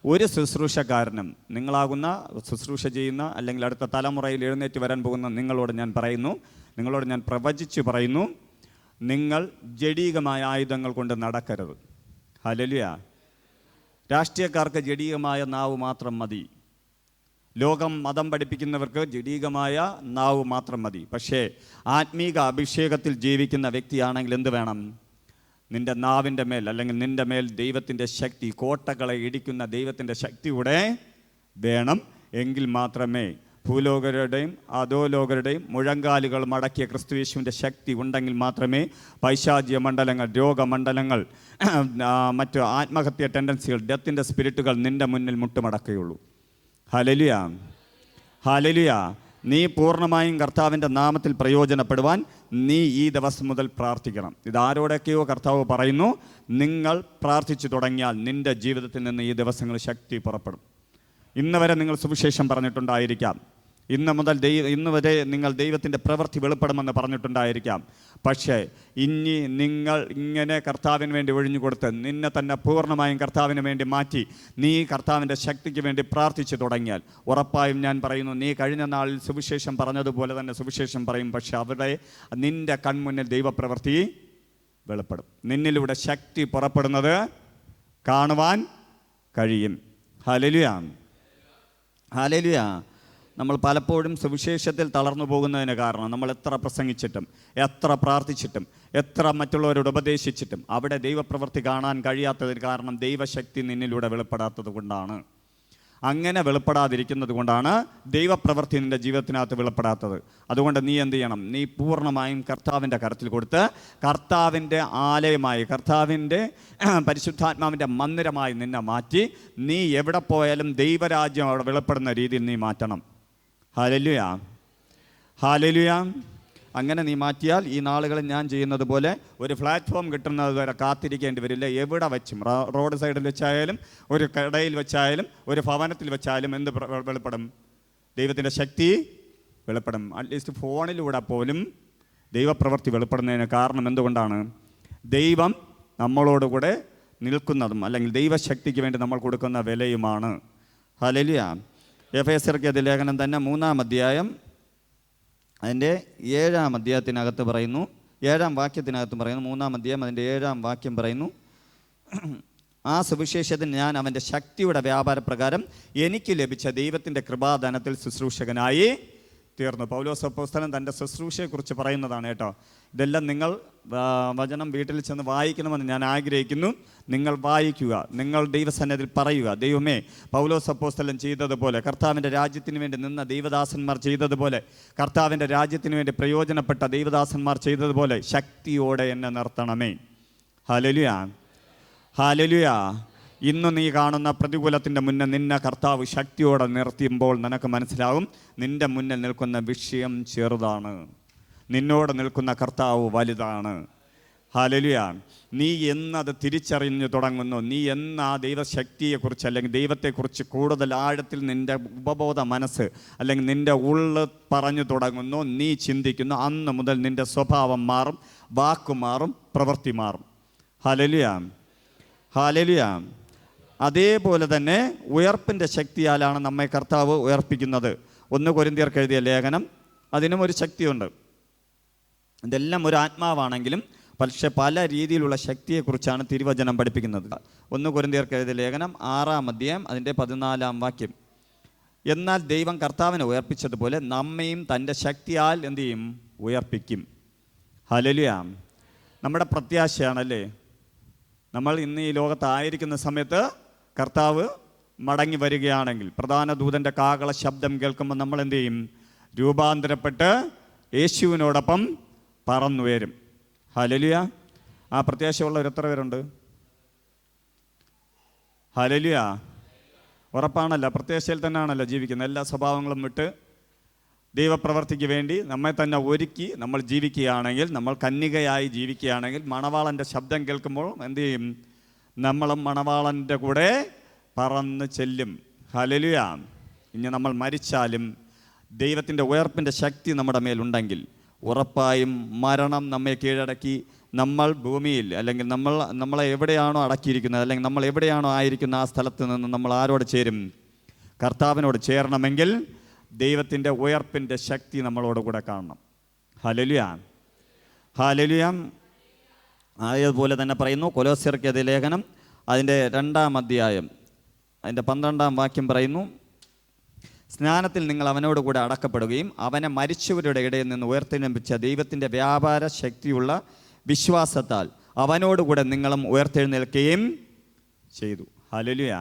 ഒരു ശുശ്രൂഷക്കാരനും, നിങ്ങളാകുന്ന ശുശ്രൂഷ ചെയ്യുന്ന അല്ലെങ്കിൽ അടുത്ത തലമുറയിൽ എഴുന്നേറ്റ് വരാൻ പോകുന്ന നിങ്ങളോട് ഞാൻ പറയുന്നു, നിങ്ങളോട് ഞാൻ പ്രവചിച്ച് പറയുന്നു, നിങ്ങൾ ജഡീകമായ ആയുധങ്ങൾ കൊണ്ട് നടക്കരുത്. ഹല്ലേലൂയ. രാഷ്ട്രീയക്കാർക്ക് ജഡീകമായ നാവ് മാത്രം മതി. ലോകം മതം പഠിപ്പിക്കുന്നവർക്ക് ജഡീകമായ നാവ് മാത്രം മതി. പക്ഷേ ആത്മീക അഭിഷേകത്തിൽ ജീവിക്കുന്ന വ്യക്തിയാണെങ്കിൽ എന്ത് വേണം? നിൻ്റെ നാവിൻ്റെ മേൽ അല്ലെങ്കിൽ നിൻ്റെ മേൽ ദൈവത്തിൻ്റെ ശക്തി, കോട്ടകളെ ഇടിക്കുന്ന ദൈവത്തിൻ്റെ ശക്തി കൂടെ വേണം. എങ്കിൽ മാത്രമേ ഭൂലോകരുടെയും അധോലോകരുടെയും മുഴങ്കാലുകൾ മടക്കിയ ക്രിസ്തുയേശുവിൻ്റെ ശക്തി ഉണ്ടെങ്കിൽ മാത്രമേ പൈശാചിക മണ്ഡലങ്ങൾ, രോഗമണ്ഡലങ്ങൾ, മറ്റ് ആത്മഹത്യ ടെൻഡൻസികൾ, ഡെത്തിൻ്റെ സ്പിരിറ്റുകൾ നിൻ്റെ മുന്നിൽ മുട്ടുമടക്കുകയുള്ളൂ. Hallelujah, hallelujah. നീ പൂർണ്ണമായും കർത്താവിൻ്റെ നാമത്തിൽ പ്രയോജനപ്പെടുവാൻ നീ ഈ ദിവസം മുതൽ പ്രാർത്ഥിക്കണം. ഇതാരോടൊക്കെയോ കർത്താവ് പറയുന്നു, നിങ്ങൾ പ്രാർത്ഥിച്ചു തുടങ്ങിയാൽ നിൻ്റെ ജീവിതത്തിൽ നിന്ന് ഈ ദിവസങ്ങൾ ശക്തി പുറപ്പെടും. ഇന്ന് വരെ നിങ്ങൾ സുവിശേഷം പറഞ്ഞിട്ടുണ്ടായിരിക്കാം, ഇന്ന് വരെ നിങ്ങൾ ദൈവത്തിൻ്റെ പ്രവൃത്തി വെളിപ്പെടുമെന്ന് പറഞ്ഞിട്ടുണ്ടായിരിക്കാം. പക്ഷേ ഇനി നിങ്ങൾ ഇങ്ങനെ കർത്താവിന് വേണ്ടി ഒഴിഞ്ഞു കൊടുത്ത് നിന്നെ തന്നെ പൂർണ്ണമായും കർത്താവിന് വേണ്ടി മാറ്റി നീ കർത്താവിൻ്റെ ശക്തിക്ക് വേണ്ടി പ്രാർത്ഥിച്ചു തുടങ്ങിയാൽ ഉറപ്പായും ഞാൻ പറയുന്നു, നീ കഴിഞ്ഞ നാളിൽ സുവിശേഷം പറഞ്ഞതുപോലെ തന്നെ സുവിശേഷം പറയും. പക്ഷെ അവിടെ നിൻ്റെ കൺമുന്നിൽ ദൈവപ്രവൃത്തി വെളിപ്പെടും. നിന്നിലൂടെ ശക്തി പുറപ്പെടുന്നത് കാണുവാൻ കഴിയും. Hallelujah, hallelujah. നമ്മൾ പലപ്പോഴും സുവിശേഷത്തിൽ തളർന്നു പോകുന്നതിന് കാരണം നമ്മൾ എത്ര പ്രസംഗിച്ചിട്ടും എത്ര പ്രാർത്ഥിച്ചിട്ടും എത്ര മറ്റുള്ളവരോട് ഉപദേശിച്ചിട്ടും അവിടെ ദൈവപ്രവൃത്തി കാണാൻ കഴിയാത്തതിന് കാരണം ദൈവശക്തി നിന്നിലൂടെ വെളിപ്പെടാത്തത് കൊണ്ടാണ്. അങ്ങനെ വെളിപ്പെടാതിരിക്കുന്നത് കൊണ്ടാണ് ദൈവപ്രവൃത്തി നിൻ്റെ ജീവിതത്തിനകത്ത് വെളിപ്പെടാത്തത്. അതുകൊണ്ട് നീ എന്ത് ചെയ്യണം? നീ പൂർണ്ണമായും കർത്താവിൻ്റെ കരത്തിൽ കൊടുത്ത് കർത്താവിൻ്റെ ആലയമായി, കർത്താവിൻ്റെ പരിശുദ്ധാത്മാവിൻ്റെ മന്ദിരമായി നിന്നെ മാറ്റി നീ എവിടെ പോയാലും ദൈവരാജ്യം അവിടെ വെളിപ്പെടുന്ന രീതിയിൽ നീ മാറ്റണം. Hallelujah, hallelujah. അങ്ങനെ നീ മാറ്റിയാൽ ഈ നാളുകളിൽ ഞാൻ ചെയ്യുന്നത് പോലെ ഒരു പ്ലാറ്റ്ഫോം കിട്ടുന്നത് വരെ കാത്തിരിക്കേണ്ടി വരില്ല. എവിടെ വെച്ചും, റോഡ് സൈഡിൽ വെച്ചായാലും ഒരു കടയിൽ വെച്ചായാലും ഒരു ഭവനത്തിൽ വെച്ചായാലും എന്ത് വെളിപ്പെടും? ദൈവത്തിൻ്റെ ശക്തി വെളിപ്പെടും. അറ്റ്ലീസ്റ്റ് ഫോണിലൂടെ പോലും ദൈവപ്രവൃത്തി വെളിപ്പെടുന്നതിന് കാരണം എന്തുകൊണ്ടാണ്? ദൈവം നമ്മളോടുകൂടെ നിൽക്കുന്നതും അല്ലെങ്കിൽ ദൈവശക്തിക്ക് വേണ്ടി നമ്മൾ കൊടുക്കുന്ന വിലയുമാണ്. ഹല്ലേലൂയ. എഫേസ്യർക്ക് ലേഖനം തന്നെ 3-ാം അധ്യായം അതിൻ്റെ 7-ാം അധ്യായത്തിനകത്ത് പറയുന്നു, 7-ാം വാക്യത്തിനകത്ത് പറയുന്നു, 3-ാം അധ്യായം അതിൻ്റെ 7-ാം വാക്യം പറയുന്നു, ആ സുവിശേഷത്തിന് ഞാൻ അവൻ്റെ ശക്തിയുടെ വ്യാപാരപ്രകാരം എനിക്ക് ലഭിച്ച ദൈവത്തിൻ്റെ കൃപാദാനത്തിൽ ശുശ്രൂഷകനായി തീർന്നു. പൗലോസ് അപ്പോസ്തലൻ തൻ്റെ ശുശ്രൂഷയെക്കുറിച്ച് പറയുന്നതാണ് കേട്ടോ. ഇതെല്ലാം നിങ്ങൾ വചനം വീട്ടിൽ ചെന്ന് വായിക്കണമെന്ന് ഞാൻ ആഗ്രഹിക്കുന്നു. നിങ്ങൾ വായിക്കുക, നിങ്ങൾ ദൈവസന്നിധിയിൽ പറയുക, ദൈവമേ, പൗലോസ് അപ്പോസ്തലൻ ചെയ്തതുപോലെ, കർത്താവിൻ്റെ രാജ്യത്തിന് വേണ്ടി നിന്ന ദൈവദാസന്മാർ ചെയ്തതുപോലെ, കർത്താവിൻ്റെ രാജ്യത്തിന് വേണ്ടി പ്രയോജനപ്പെട്ട ദൈവദാസന്മാർ ചെയ്തതുപോലെ ശക്തിയോടെ എന്നെ നിർത്തണമേ. Hallelujah, hallelujah. ഇന്ന് നീ കാണുന്ന പ്രതികൂലത്തിൻ്റെ മുന്നേ നിന്നെ കർത്താവ് ശക്തിയോടെ നിർത്തിയുമ്പോൾ നിനക്ക് മനസ്സിലാവും നിൻ്റെ മുന്നിൽ നിൽക്കുന്ന വിഷയം ചെറുതാണ്, നിന്നോട് നിൽക്കുന്ന കർത്താവ് വലുതാണ്. ഹല്ലേലൂയ. നീ എന്നത് തിരിച്ചറിഞ്ഞു തുടങ്ങുന്നു, നീ എന്ന ആ ദൈവശക്തിയെക്കുറിച്ച് അല്ലെങ്കിൽ ദൈവത്തെക്കുറിച്ച് കൂടുതൽ ആഴത്തിൽ നിൻ്റെ ഉപബോധ മനസ്സ് അല്ലെങ്കിൽ നിൻ്റെ ഉള്ള് പറഞ്ഞു തുടങ്ങുന്നു, നീ ചിന്തിക്കുന്നു, അന്ന് മുതൽ നിൻ്റെ സ്വഭാവം മാറും, വാക്കു മാറും, പ്രവൃത്തി മാറും. Hallelujah, hallelujah. അതേപോലെ തന്നെ ഉയർപ്പിൻ്റെ ശക്തിയാലാണ് നമ്മെ കർത്താവ് ഉയർപ്പിക്കുന്നത്. 1 കൊരിന്ത്യർക്ക് എഴുതിയ ലേഖനം, അതിനും ഒരു ശക്തിയുണ്ട്. ഇതെല്ലാം ഒരു ആത്മാവാണെങ്കിലും പക്ഷെ പല രീതിയിലുള്ള ശക്തിയെക്കുറിച്ചാണ് തിരുവചനം പഠിപ്പിക്കുന്നത്. 1 കൊരിന്ത്യർക്ക് എഴുതിയ ലേഖനം 6-ാം അധ്യായം അതിൻ്റെ 14-ാം വാക്യം, എന്നാൽ ദൈവം കർത്താവിനെ ഉയർപ്പിച്ചതുപോലെ നമ്മയും തൻ്റെ ശക്തിയാൽ എന്തു ചെയ്യും? ഉയർപ്പിക്കും. ഹല്ലേലൂയ. നമ്മുടെ പ്രത്യാശയാണല്ലേ. നമ്മൾ ഇന്ന് ഈ ലോകത്തായിരിക്കുന്ന സമയത്ത് കർത്താവ് മടങ്ങി വരികയാണെങ്കിൽ പ്രധാന ദൂതൻ്റെ കാഹള ശബ്ദം കേൾക്കുമ്പോൾ നമ്മൾ എന്തു ചെയ്യും? രൂപാന്തരപ്പെട്ട് യേശുവിനോടൊപ്പം പറന്നുയരും. ഹല്ലേലൂയ. ആ പ്രത്യാശയുള്ളവർ എത്ര പേരുണ്ട്? ഹല്ലേലൂയ. ഉറപ്പാണല്ല, പ്രത്യാശയിൽ തന്നെയാണല്ലോ ജീവിക്കുന്നത്. എല്ലാ സ്വഭാവങ്ങളും വിട്ട് ദൈവപ്രവർത്തിക്ക് വേണ്ടി നമ്മെ തന്നെ ഒരുക്കി നമ്മൾ ജീവിക്കുകയാണെങ്കിൽ, നമ്മൾ കന്യകയായി ജീവിക്കുകയാണെങ്കിൽ മണവാളൻ്റെ ശബ്ദം കേൾക്കുമ്പോൾ എന്തു ചെയ്യും? നമ്മളും മണവാളൻ്റെ കൂടെ പറന്ന് ചെല്ലും. ഹല്ലേലൂയ. ഇനി നമ്മൾ മരിച്ചാലും ദൈവത്തിൻ്റെ ഉയർപ്പിൻ്റെ ശക്തി നമ്മുടെ മേലുണ്ടെങ്കിൽ ഉറപ്പായും മരണം നമ്മെ കീഴടക്കി നമ്മൾ ഭൂമിയിൽ അല്ലെങ്കിൽ നമ്മളെ എവിടെയാണോ അടക്കിയിരിക്കുന്നത് അല്ലെങ്കിൽ നമ്മൾ എവിടെയാണോ ആയിരിക്കുന്ന ആ സ്ഥലത്ത് നിന്ന് നമ്മൾ ആരോട് ചേരും? കർത്താവിനോട് ചേരണമെങ്കിൽ ദൈവത്തിൻ്റെ ഉയർപ്പിൻ്റെ ശക്തി നമ്മളോട് കൂടെ കാണണം. Hallelujah, hallelujah. അതുപോലെ തന്നെ പറയുന്നു കൊലോസ്യർക്ക് ലേഖനം അതിൻ്റെ 2-ാം അധ്യായം അതിൻ്റെ 12-ാം വാക്യം പറയുന്നു, സ്നാനത്തിൽ നിങ്ങൾ അവനോട് കൂടെ അടക്കപ്പെടുകയും അവനെ മരിച്ചവരുടെ ഇടയിൽ നിന്ന് ഉയർത്തെഴുന്നേൽപ്പിച്ച ദൈവത്തിൻ്റെ വ്യാപാര ശക്തിയുള്ള വിശ്വാസത്താൽ അവനോടുകൂടെ നിങ്ങളും ഉയർത്തെഴുന്നേൽക്കുകയും ചെയ്തു. ഹല്ലേലൂയ.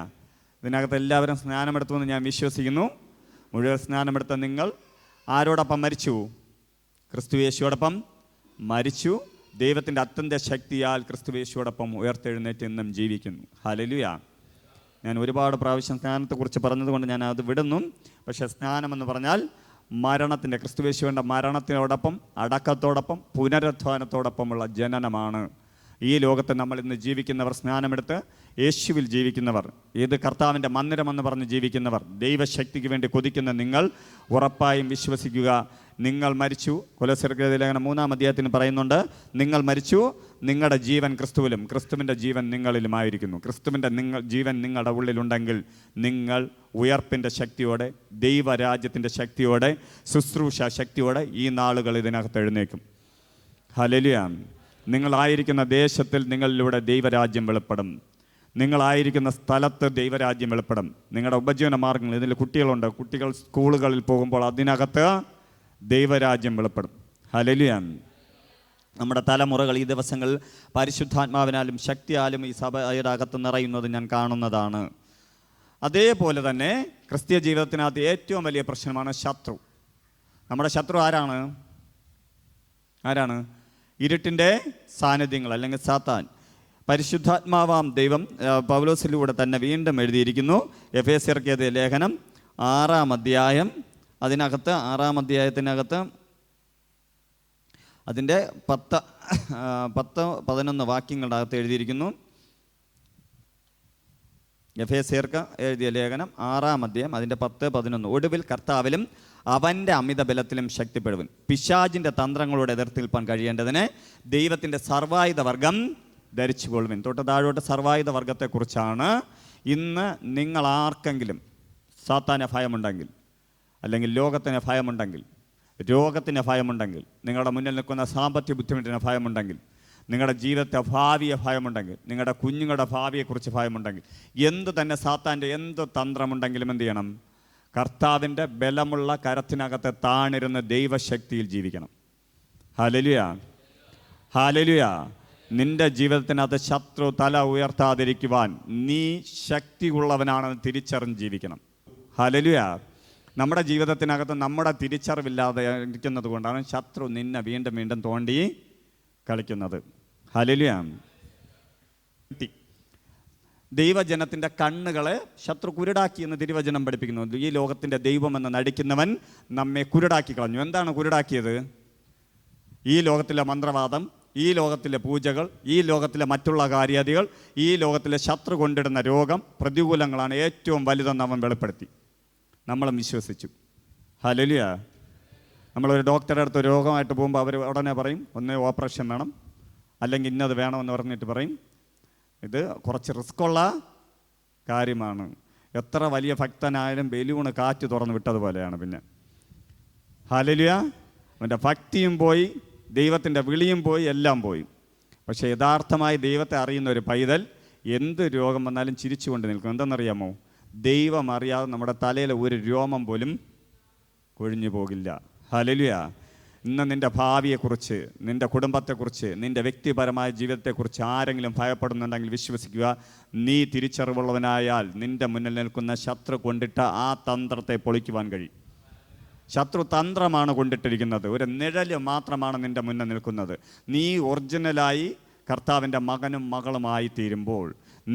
ഇതിനകത്ത് എല്ലാവരും സ്നാനമെടുത്തു എന്ന് ഞാൻ വിശ്വസിക്കുന്നു. മുഴുവൻ സ്നാനമെടുത്ത നിങ്ങൾ ആരോടൊപ്പം മരിച്ചു? ക്രിസ്തുയേശുവോടൊപ്പം മരിച്ചു. ദൈവത്തിൻ്റെ അത്യന്ത ശക്തിയാൽ ക്രിസ്തുയേശുവോടൊപ്പം ഉയർത്തെഴുന്നേറ്റ് എന്നും ജീവിക്കുന്നു. ഹല്ലേലൂയ. ഞാൻ ഒരുപാട് പ്രാവശ്യം സ്നാനത്തെക്കുറിച്ച് പറഞ്ഞതുകൊണ്ട് ഞാൻ അത് വിടുന്നു. പക്ഷേ സ്നാനമെന്ന് പറഞ്ഞാൽ മരണത്തിൻ്റെ, ക്രിസ്തുയേശുവിൻ്റെ മരണത്തിനോടൊപ്പം അടക്കത്തോടൊപ്പം പുനരുത്ഥാനത്തോടൊപ്പമുള്ള ജനനമാണ്. ഈ ലോകത്ത് നമ്മൾ ഇന്ന് ജീവിക്കുന്നവർ, സ്നാനമെടുത്ത് യേശുവിൽ ജീവിക്കുന്നവർ, ഏത് കർത്താവിൻ്റെ മന്ദിരമെന്ന് പറഞ്ഞ് ജീവിക്കുന്നവർ, ദൈവശക്തിക്ക് വേണ്ടി കൊതിക്കുന്ന നിങ്ങൾ ഉറപ്പായും വിശ്വസിക്കുക, നിങ്ങൾ മരിച്ചു. കൊലോസ്യർക്കെഴുതിയ ലേഖനം 3-ാം അധ്യായത്തിന് പറയുന്നുണ്ട്, നിങ്ങൾ മരിച്ചു, നിങ്ങളുടെ ജീവൻ ക്രിസ്തുവിലും ക്രിസ്തുവിൻ്റെ ജീവൻ നിങ്ങളിലുമായിരിക്കുന്നു. ക്രിസ്തുവിൻ്റെ ജീവൻ നിങ്ങളുടെ ഉള്ളിലുണ്ടെങ്കിൽ നിങ്ങൾ ഉയർപ്പിൻ്റെ ശക്തിയോടെ, ദൈവരാജ്യത്തിൻ്റെ ശക്തിയോടെ, ശുശ്രൂഷ ശക്തിയോടെ ഈ നാളുകൾ ഇതിനകത്ത് എഴുന്നേക്കും. ഹല്ലേലൂയ. നിങ്ങളായിരിക്കുന്ന ദേശത്തിൽ നിങ്ങളിലൂടെ ദൈവരാജ്യം വെളിപ്പെടും. നിങ്ങളായിരിക്കുന്ന സ്ഥലത്ത് ദൈവരാജ്യം വെളിപ്പെടും. നിങ്ങളുടെ ഉപജീവന മാർഗങ്ങൾ, ഇതിൽ കുട്ടികളുണ്ട്, കുട്ടികൾ സ്കൂളുകളിൽ പോകുമ്പോൾ അതിനകത്ത് ദൈവരാജ്യം വെളിപ്പെടും. ഹല്ലേലൂയ. നമ്മുടെ തലമുറകൾ ഈ ദിവസങ്ങളിൽ പരിശുദ്ധാത്മാവിനാലും ശക്തിയാലും ഈ സഭയുടെ അകത്ത് നിറയുന്നത് ഞാൻ കാണുന്നതാണ്. അതേപോലെ തന്നെ ക്രിസ്തീയ ജീവിതത്തിനകത്ത് ഏറ്റവും വലിയ പ്രശ്നമാണ് ശത്രു. നമ്മുടെ ശത്രു ആരാണ്? ഇരുട്ടിൻ്റെ സാന്നിധ്യങ്ങൾ അല്ലെങ്കിൽ സാത്താൻ. പരിശുദ്ധാത്മാവാം ദൈവം പൗലോസിലൂടെ തന്നെ വീണ്ടും എഴുതിയിരിക്കുന്നു. എഫേസ്യർക്കെഴുതിയ ലേഖനം 6-ാം അധ്യായം, അതിനകത്ത് 6-ാം അധ്യായത്തിനകത്ത് അതിൻ്റെ 10-11 വാക്യങ്ങളുടെ അകത്ത് എഴുതിയിരിക്കുന്നു. എഫേസ്യർക്ക് എഴുതിയ ലേഖനം 6-ാം അധ്യായം അതിൻ്റെ 10-11. ഒടുവിൽ കർത്താവിലും അവൻ്റെ അമിത ബലത്തിലും ശക്തിപ്പെടുവൻ, പിശാചിൻ്റെ തന്ത്രങ്ങളോട് എതിർത്തിൽപ്പാൻ കഴിയേണ്ടതിന് ദൈവത്തിൻ്റെ സർവായുധ വർഗം ധരിച്ചു കൊള്ളുവിൻ. തൊട്ട് താഴോട്ട് സർവായുധ വർഗത്തെക്കുറിച്ചാണ്. ഇന്ന് നിങ്ങൾ ആർക്കെങ്കിലും സാത്താനെ ഭയമുണ്ടെങ്കിൽ, അല്ലെങ്കിൽ ലോകത്തിന് ഭയമുണ്ടെങ്കിൽ, രോഗത്തിന് ഭയമുണ്ടെങ്കിൽ, നിങ്ങളുടെ മുന്നിൽ നിൽക്കുന്ന സാമ്പത്തിക ബുദ്ധിമുട്ടിന് ഭയമുണ്ടെങ്കിൽ, നിങ്ങളുടെ ജീവിതത്തെ ഭാവിയെ ഭയമുണ്ടെങ്കിൽ, നിങ്ങളുടെ കുഞ്ഞുങ്ങളുടെ ഭാവിയെക്കുറിച്ച് ഭയമുണ്ടെങ്കിൽ, എന്ത് തന്നെ സാത്താൻ്റെ എന്ത് തന്ത്രമുണ്ടെങ്കിലും എന്ത് ചെയ്യണം? കർത്താവിൻ്റെ ബലമുള്ള കരത്തിനകത്ത് താണിരുന്ന് ദൈവശക്തിയിൽ ജീവിക്കണം. ഹല്ലേലൂയ. ഹല്ലേലൂയ. നിന്റെ ജീവിതത്തിനകത്ത് ശത്രു തല ഉയർത്താതിരിക്കുവാൻ നീ ശക്തിയുള്ളവനാണെന്ന് തിരിച്ചറിഞ്ഞ് ജീവിക്കണം. ഹല്ലേലൂയ. നമ്മുടെ ജീവിതത്തിനകത്ത് നമ്മുടെ തിരിച്ചറിവില്ലാതെ ഇരിക്കുന്നത് കൊണ്ടാണ് ശത്രു നിന്നെ വീണ്ടും വീണ്ടും തോണ്ടി കളിക്കുന്നത്. ഹല്ലേലൂയ. ദൈവജനത്തിൻ്റെ കണ്ണുകളെ ശത്രു കുരുടാക്കി എന്ന് തിരുവചനം പഠിപ്പിക്കുന്നു. ഈ ലോകത്തിൻ്റെ ദൈവമെന്ന് നടിക്കുന്നവൻ നമ്മെ കുരുടാക്കി കളഞ്ഞു. എന്താണ് കുരുടാക്കിയത്? ഈ ലോകത്തിലെ മന്ത്രവാദം, ഈ ലോകത്തിലെ പൂജകൾ, ഈ ലോകത്തിലെ മറ്റുള്ള കാര്യാദികൾ, ഈ ലോകത്തിലെ ശത്രു കൊണ്ടിടുന്ന രോഗം, പ്രതികൂലങ്ങളാണ് ഏറ്റവും വലുതെന്ന് അവൻ വെളിപ്പെടുത്തി. നമ്മളും വിശ്വസിച്ചു. ഹല്ലേലൂയ. നമ്മളൊരു ഡോക്ടറുടെ അടുത്ത് രോഗമായിട്ട് പോകുമ്പോൾ അവർ ഉടനെ പറയും, ഒന്നേ ഓപ്പറേഷൻ വേണം, അല്ലെങ്കിൽ ഇന്നത് വേണമെന്ന് പറഞ്ഞിട്ട് പറയും. ഇത് കുറച്ച് റിസ്ക്കുള്ള കാര്യമാണ്. എത്ര വലിയ ഭക്തനായാലും ബലൂണ് കാറ്റ് തുറന്ന് വിട്ടതുപോലെയാണ്. പിന്നെ ഹല്ലേലൂയ. അവൻ്റെ ഭക്തിയും പോയി, ദൈവത്തിൻ്റെ വിളിയും പോയി, എല്ലാം പോയി. പക്ഷേ യഥാർത്ഥമായി ദൈവത്തെ അറിയുന്ന ഒരു പൈതൽ എന്ത് രോഗം വന്നാലും ചിരിച്ചുകൊണ്ട് നിൽക്കും. എന്തെന്നറിയാമോ? ദൈവം അറിയാതെ നമ്മുടെ തലയിലെ ഒരു രോമം പോലും കൊഴിഞ്ഞു പോകില്ല. ഹല്ലേലൂയ. ഇന്ന് നിൻ്റെ ഭാവിയെക്കുറിച്ച്, നിൻ്റെ കുടുംബത്തെക്കുറിച്ച്, നിൻ്റെ വ്യക്തിപരമായ ജീവിതത്തെക്കുറിച്ച് ആരെങ്കിലും ഭയപ്പെടുന്നുണ്ടെങ്കിൽ വിശ്വസിക്കുക, നീ തിരിച്ചറിവുള്ളവനായാൽ നിൻ്റെ മുന്നിൽ നിൽക്കുന്ന ശത്രു കൊണ്ടിട്ട ആ തന്ത്രത്തെ പൊളിക്കുവാൻ കഴിയും. ശത്രു തന്ത്രമാണ് കൊണ്ടിട്ടിരിക്കുന്നത്. ഒരു നിഴൽ മാത്രമാണ് നിൻ്റെ മുന്നിൽ നിൽക്കുന്നത്. നീ ഒറിജിനലായി കർത്താവിൻ്റെ മകനും മകളുമായി തീരുമ്പോൾ,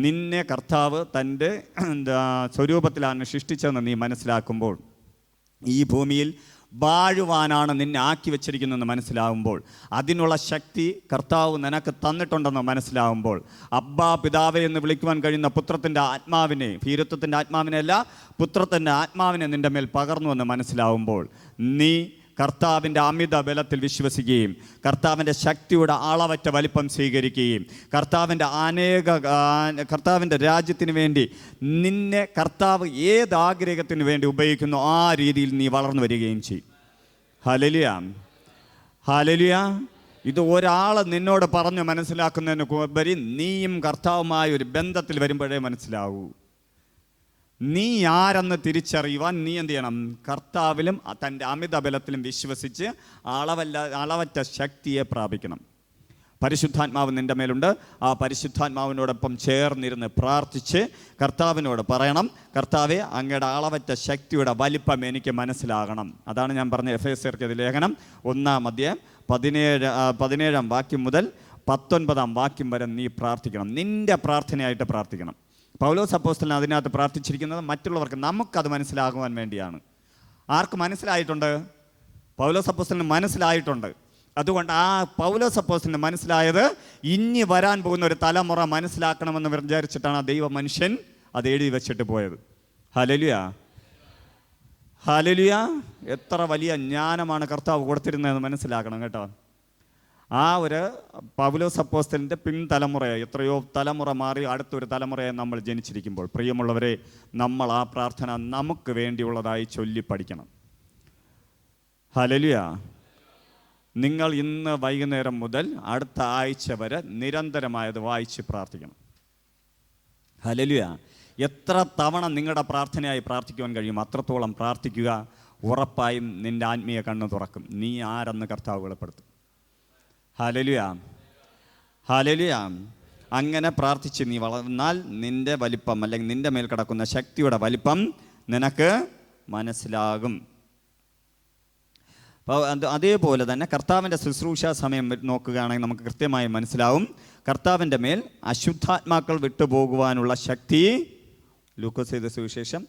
നിന്നെ കർത്താവ് തൻ്റെ സ്വരൂപത്തിലാണ് സൃഷ്ടിച്ചതെന്ന് നീ മനസ്സിലാക്കുമ്പോൾ, ഈ ഭൂമിയിൽ വാഴുവാനാണ് നിന്നെ ആക്കി വെച്ചിരിക്കുന്നതെന്ന് മനസ്സിലാവുമ്പോൾ, അതിനുള്ള ശക്തി കർത്താവ് നിനക്ക് തന്നിട്ടുണ്ടെന്ന് മനസ്സിലാവുമ്പോൾ, അബ്ബാ പിതാവേ എന്ന് വിളിക്കുവാൻ കഴിയുന്ന പുത്രത്തിൻ്റെ ആത്മാവിനെ, ഭീരുത്വത്തിൻ്റെ ആത്മാവിനെ അല്ല, പുത്രത്തിൻ്റെ ആത്മാവിനെ നിൻ്റെ മേൽ പകർന്നുവെന്ന് മനസ്സിലാവുമ്പോൾ, നീ കർത്താവിൻ്റെ അമിത ബലത്തിൽ വിശ്വസിക്കുകയും കർത്താവിൻ്റെ ശക്തിയുടെ അളവറ്റ വലിപ്പം സ്വീകരിക്കുകയും കർത്താവിൻ്റെ രാജ്യത്തിന് വേണ്ടി നിന്നെ കർത്താവ് ഏത് ആഗ്രഹത്തിന് വേണ്ടി ഉപയോഗിക്കുന്നു ആ രീതിയിൽ നീ വളർന്നു വരികയും ചെയ്യും. ഹല്ലേലൂയ. ഹല്ലേലൂയ. ഇത് ഒരാൾ നിന്നോട് പറഞ്ഞ് മനസ്സിലാക്കുന്നതിന് ഉപരി നീയും കർത്താവുമായ ഒരു ബന്ധത്തിൽ വരുമ്പോഴേ മനസ്സിലാവൂ. നീ ആരെന്ന് തിരിച്ചറിയുവാൻ നീ എന്ത് ചെയ്യണം? കർത്താവിലും തൻ്റെ അമിത ബലത്തിലും വിശ്വസിച്ച് അളവറ്റ ശക്തിയെ പ്രാപിക്കണം. പരിശുദ്ധാത്മാവ് നിൻ്റെ മേലുണ്ട്. ആ പരിശുദ്ധാത്മാവിനോടൊപ്പം ചേർന്നിരുന്ന് പ്രാർത്ഥിച്ച് കർത്താവിനോട് പറയണം, കർത്താവെ, അങ്ങയുടെ അളവറ്റ ശക്തിയുടെ വലിപ്പം എനിക്ക് മനസ്സിലാകണം. അതാണ് ഞാൻ പറഞ്ഞ എഫേസ്യർക്കെതിരെ ലേഖനം 1-ാം അധ്യായം 17-ാം വാക്യം മുതൽ 19-ാം വാക്യം വരെ നീ പ്രാർത്ഥിക്കണം. നിൻ്റെ പ്രാർത്ഥനയായിട്ട് പ്രാർത്ഥിക്കണം. പൗലോസ് അപ്പോസ്തലൻ അതിനകത്ത് പ്രാർത്ഥിച്ചിരിക്കുന്നത് മറ്റുള്ളവർക്ക്, നമുക്കത് മനസ്സിലാകുവാൻ വേണ്ടിയാണ്. ആർക്ക് മനസ്സിലായിട്ടുണ്ട്? പൗലോസ് അപ്പോസ്തലന് മനസ്സിലായിട്ടുണ്ട്. അതുകൊണ്ട് ആ പൗലോസ് അപ്പോസ്തലന് മനസ്സിലായത് ഇനി വരാൻ പോകുന്ന ഒരു തലമുറ മനസ്സിലാക്കണമെന്ന് വിചാരിച്ചിട്ടാണ് ആ ദൈവ മനുഷ്യൻ അത് എഴുതി വെച്ചിട്ട് പോയത്. Hallelujah, hallelujah. എത്ര വലിയ ജ്ഞാനമാണ് കർത്താവ് കൊടുത്തിരുന്നതെന്ന് മനസ്സിലാക്കണം കേട്ടോ. ആ ഒരു പൗലോസ് അപ്പോസ്തലൻ്റെ പിൻതലമുറയെ, എത്രയോ തലമുറ മാറി അടുത്തൊരു തലമുറയെ നമ്മൾ ജനിച്ചിരിക്കുമ്പോൾ, പ്രിയമുള്ളവരെ, നമ്മൾ ആ പ്രാർത്ഥന നമുക്ക് വേണ്ടിയുള്ളതായി ചൊല്ലി പഠിക്കണം. ഹല്ലേലൂയ. നിങ്ങൾ ഇന്ന് വൈകുന്നേരം മുതൽ അടുത്ത ആഴ്ച വരെ നിരന്തരമായത് വായിച്ച് പ്രാർത്ഥിക്കണം. ഹല്ലേലൂയ. എത്ര തവണ നിങ്ങളുടെ പ്രാർത്ഥനയായി പ്രാർത്ഥിക്കുവാൻ കഴിയും അത്രത്തോളം പ്രാർത്ഥിക്കുക. ഉറപ്പായും നിൻ്റെ ആത്മീയ കണ്ണ് തുറക്കും. നീ ആരെന്ന് കർത്താവ് വെളിപ്പെടുത്തും. Hallelujah, hallelujah. അങ്ങനെ പ്രാർത്ഥിച്ച് നീ വളർന്നാൽ നിൻ്റെ വലിപ്പം, അല്ലെങ്കിൽ നിൻ്റെ മേൽ കിടക്കുന്ന ശക്തിയുടെ വലിപ്പം നിനക്ക് മനസ്സിലാകും. അതേപോലെ തന്നെ കർത്താവിൻ്റെ ശുശ്രൂഷ സമയം നോക്കുകയാണെങ്കിൽ നമുക്ക് കൃത്യമായി മനസ്സിലാവും. കർത്താവിൻ്റെ മേൽ അശുദ്ധാത്മാക്കൾ വിട്ടുപോകുവാനുള്ള ശക്തി ലൂക്കോസ് എഴുതിയ സുവിശേഷം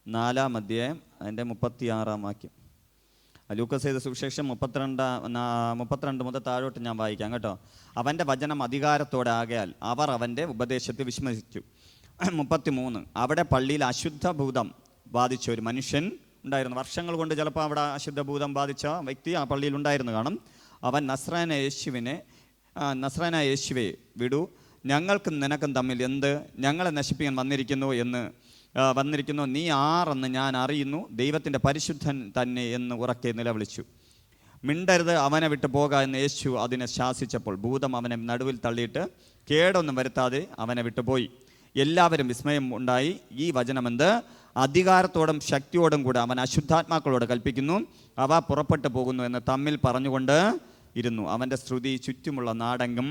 4-ാം അധ്യായം അതിൻ്റെ 36-ാം വാക്യം. ലൂക്കോസ് എഴുതിയ സുവിശേഷം 32 മുതൽ താഴോട്ട് ഞാൻ വായിക്കാം കേട്ടോ. അവൻ്റെ വചനം അധികാരത്തോടെ ആകയാൽ അവർ അവൻ്റെ ഉപദേശത്തെ വിസ്മരിച്ചു. 33, അവിടെ പള്ളിയിൽ അശുദ്ധ ഭൂതം ബാധിച്ച ഒരു മനുഷ്യൻ ഉണ്ടായിരുന്നു. വർഷങ്ങൾ കൊണ്ട് ചിലപ്പോൾ അവിടെ അശുദ്ധ ഭൂതം ബാധിച്ച വ്യക്തി ആ പള്ളിയിൽ ഉണ്ടായിരുന്നു കാണും. അവൻ നസ്രായനായ യേശുവെ വിടൂ, ഞങ്ങൾക്കും നിനക്കും തമ്മിൽ എന്ത്? ഞങ്ങളെ നശിപ്പിക്കാൻ വന്നിരിക്കുന്നു നീ ആരെന്ന് ഞാൻ അറിയുന്നു, ദൈവത്തിൻ്റെ പരിശുദ്ധൻ തന്നെ എന്ന് ഉറക്കെ നിലവിളിച്ചു. മിണ്ടരുത്, അവനെ വിട്ടു പോക എന്ന് യേശു അതിനെ ശാസിച്ചപ്പോൾ ഭൂതം അവനെ നടുവിൽ തള്ളിയിട്ട് കേടൊന്നും വരുത്താതെ അവനെ വിട്ടുപോയി. എല്ലാവരും വിസ്മയം ഉണ്ടായി. ഈ വചനമെന്ത്? അധികാരത്തോടും ശക്തിയോടും കൂടെ അവൻ അശുദ്ധാത്മാക്കളോട് കൽപ്പിക്കുന്നു, അവ പുറപ്പെട്ടു പോകുന്നു എന്ന് തമ്മിൽ പറഞ്ഞുകൊണ്ട് ഇരുന്നു. അവൻ്റെ ശ്രുതി ചുറ്റുമുള്ള നാടെങ്കും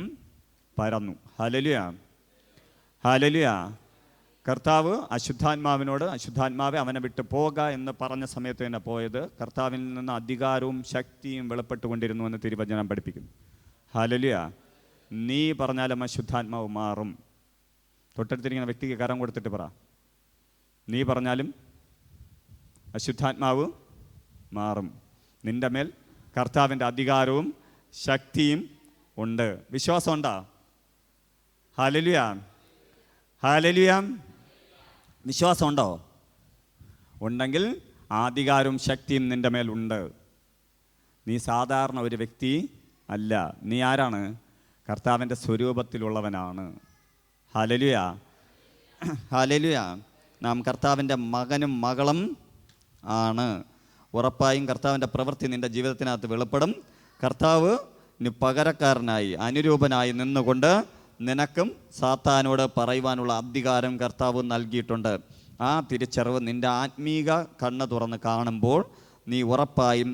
പരന്നു. Hallelujah, hallelujah. കർത്താവ് അശുദ്ധാത്മാവിനോട്, അശുദ്ധാത്മാവെ അവനെ വിട്ട് പോക എന്ന് പറഞ്ഞ സമയത്ത് തന്നെ പോയത്. കർത്താവിൽ നിന്ന് അധികാരവും ശക്തിയും വെളിപ്പെട്ടുകൊണ്ടിരുന്നു എന്ന് തിരുവചനം പഠിപ്പിക്കുന്നു. ഹല്ലേലൂയ. നീ പറഞ്ഞാലും അശുദ്ധാത്മാവ് മാറും. തൊട്ടടുത്തിരിക്കുന്ന വ്യക്തിക്ക് കരം കൊടുത്തിട്ട് പറ, നീ പറഞ്ഞാലും അശുദ്ധാത്മാവ് മാറും. നിൻ്റെ മേൽ കർത്താവിൻ്റെ അധികാരവും ശക്തിയും ഉണ്ട്. വിശ്വാസമുണ്ടോ? Hallelujah, hallelujah. വിശ്വാസമുണ്ടോ? ഉണ്ടെങ്കിൽ ആ അധികാരവും ശക്തിയും നിൻ്റെ മേലുണ്ട്. നീ സാധാരണ ഒരു വ്യക്തി അല്ല. നീ ആരാണ്? കർത്താവിൻ്റെ സ്വരൂപത്തിലുള്ളവനാണ്. Hallelujah, hallelujah. നാം കർത്താവിൻ്റെ മകനും മകളും ആണ്. ഉറപ്പായും കർത്താവിൻ്റെ പ്രവൃത്തി നിൻ്റെ ജീവിതത്തിനകത്ത് വെളിപ്പെടും. കർത്താവ് പകരക്കാരനായി, അനുരൂപനായി നിന്നുകൊണ്ട് നിനക്കും സാത്താനോട് പറയുവാനുള്ള അധികാരം കർത്താവ് നൽകിയിട്ടുണ്ട്. ആ തിരിച്ചറിവ് നിൻ്റെ ആത്മീക കണ്ണ് തുറന്ന് കാണുമ്പോൾ നീ ഉറപ്പായും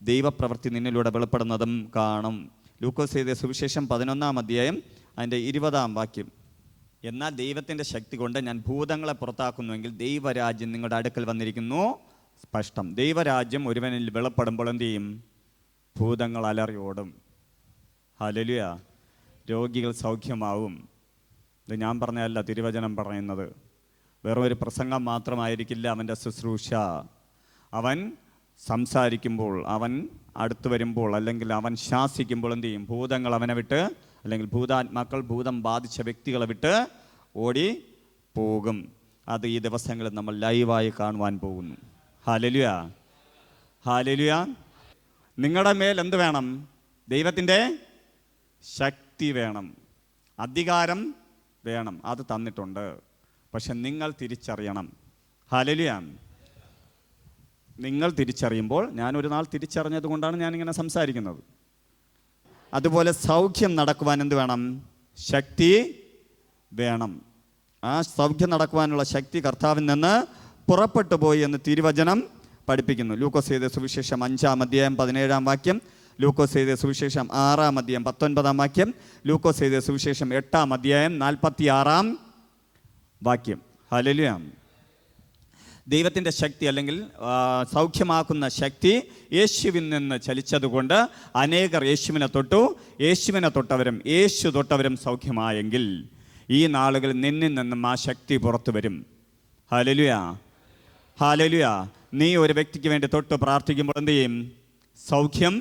ദൈവപ്രവൃത്തി നിന്നിലൂടെ വെളിപ്പെടുന്നതും കാണും. ലൂക്കോസ് എഴുതിയ സുവിശേഷം 11-ാം അധ്യായം അതിൻ്റെ 20-ാം വാക്യം. എന്നാൽ ദൈവത്തിൻ്റെ ശക്തി കൊണ്ട് ഞാൻ ഭൂതങ്ങളെ പുറത്താക്കുന്നുവെങ്കിൽ ദൈവരാജ്യം നിങ്ങളുടെ അടുക്കൽ വന്നിരിക്കുന്നു സ്പഷ്ടം. ദൈവരാജ്യം ഒരുവനിൽ വെളിപ്പെടുമ്പോൾ എന്ത് ചെയ്യും? ഭൂതങ്ങൾ അലറിയോടും. ഹല്ലേലൂയ. രോഗികൾ സൗഖ്യമാവും. ഇത് ഞാൻ പറഞ്ഞതല്ല, തിരുവചനം പറയുന്നത്. വെറും ഒരു പ്രസംഗം മാത്രമായിരിക്കില്ല അവൻ്റെ ശുശ്രൂഷ. അവൻ സംസാരിക്കുമ്പോൾ, അവൻ അടുത്ത് വരുമ്പോൾ, അല്ലെങ്കിൽ അവൻ ശാസിക്കുമ്പോൾ എന്ത് ചെയ്യും? ഭൂതങ്ങൾ അവനെ വിട്ട്, അല്ലെങ്കിൽ ഭൂതാത്മാക്കൾ, ഭൂതം ബാധിച്ച വ്യക്തികളെ വിട്ട് ഓടി പോകും. അത് ഈ ദിവസങ്ങളിൽ നമ്മൾ ലൈവായി കാണുവാൻ പോകുന്നു. Hallelujah, hallelujah. നിങ്ങളുടെ മേൽ എന്ത് വേണം? ദൈവത്തിൻ്റെ ശക്തി വേണം, അധികാരം വേണം. അത് തന്നിട്ടുണ്ട്. പക്ഷെ നിങ്ങൾ തിരിച്ചറിയണം. ഹല്ലേലൂയ. നിങ്ങൾ തിരിച്ചറിയുമ്പോൾ, ഞാനൊരു നാൾ തിരിച്ചറിഞ്ഞത് കൊണ്ടാണ് ഞാനിങ്ങനെ സംസാരിക്കുന്നത്. അതുപോലെ സൗഖ്യം നടക്കുവാൻ എന്ത് വേണം? ശക്തി വേണം. ആ സൗഖ്യം നടക്കുവാനുള്ള ശക്തി കർത്താവിൽ നിന്ന് പുറപ്പെട്ടു പോയി എന്ന് തിരുവചനം പഠിപ്പിക്കുന്നു. ലൂക്കോസ് എഴുതിയ സുവിശേഷം 5-ാം അധ്യായം 17-ാം വാക്യം, ലൂക്കോസ് എഴുതിയ സുവിശേഷം 6-ാം അധ്യായം 19-ാം വാക്യം, ലൂക്കോസ് എഴുതിയ സുവിശേഷം 8-ാം അധ്യായം 46-ാം വാക്യം. ഹല്ലേലൂയ. ദൈവത്തിൻ്റെ ശക്തി അല്ലെങ്കിൽ സൗഖ്യമാക്കുന്ന ശക്തി യേശുവിൽ നിന്ന് ചലിച്ചതുകൊണ്ട് അനേകർ യേശുവിനെ തൊട്ടവരും യേശു തൊട്ടവരും സൗഖ്യമായെങ്കിൽ ഈ നാളുകളിൽ നിന്നിൽ നിന്നും ആ ശക്തി പുറത്തു വരും. Hallelujah, hallelujah. നീ ഒരു വ്യക്തിക്ക് വേണ്ടി തൊട്ട് പ്രാർത്ഥിക്കുമ്പോൾ എന്ത് ചെയ്യും? സൗഖ്യം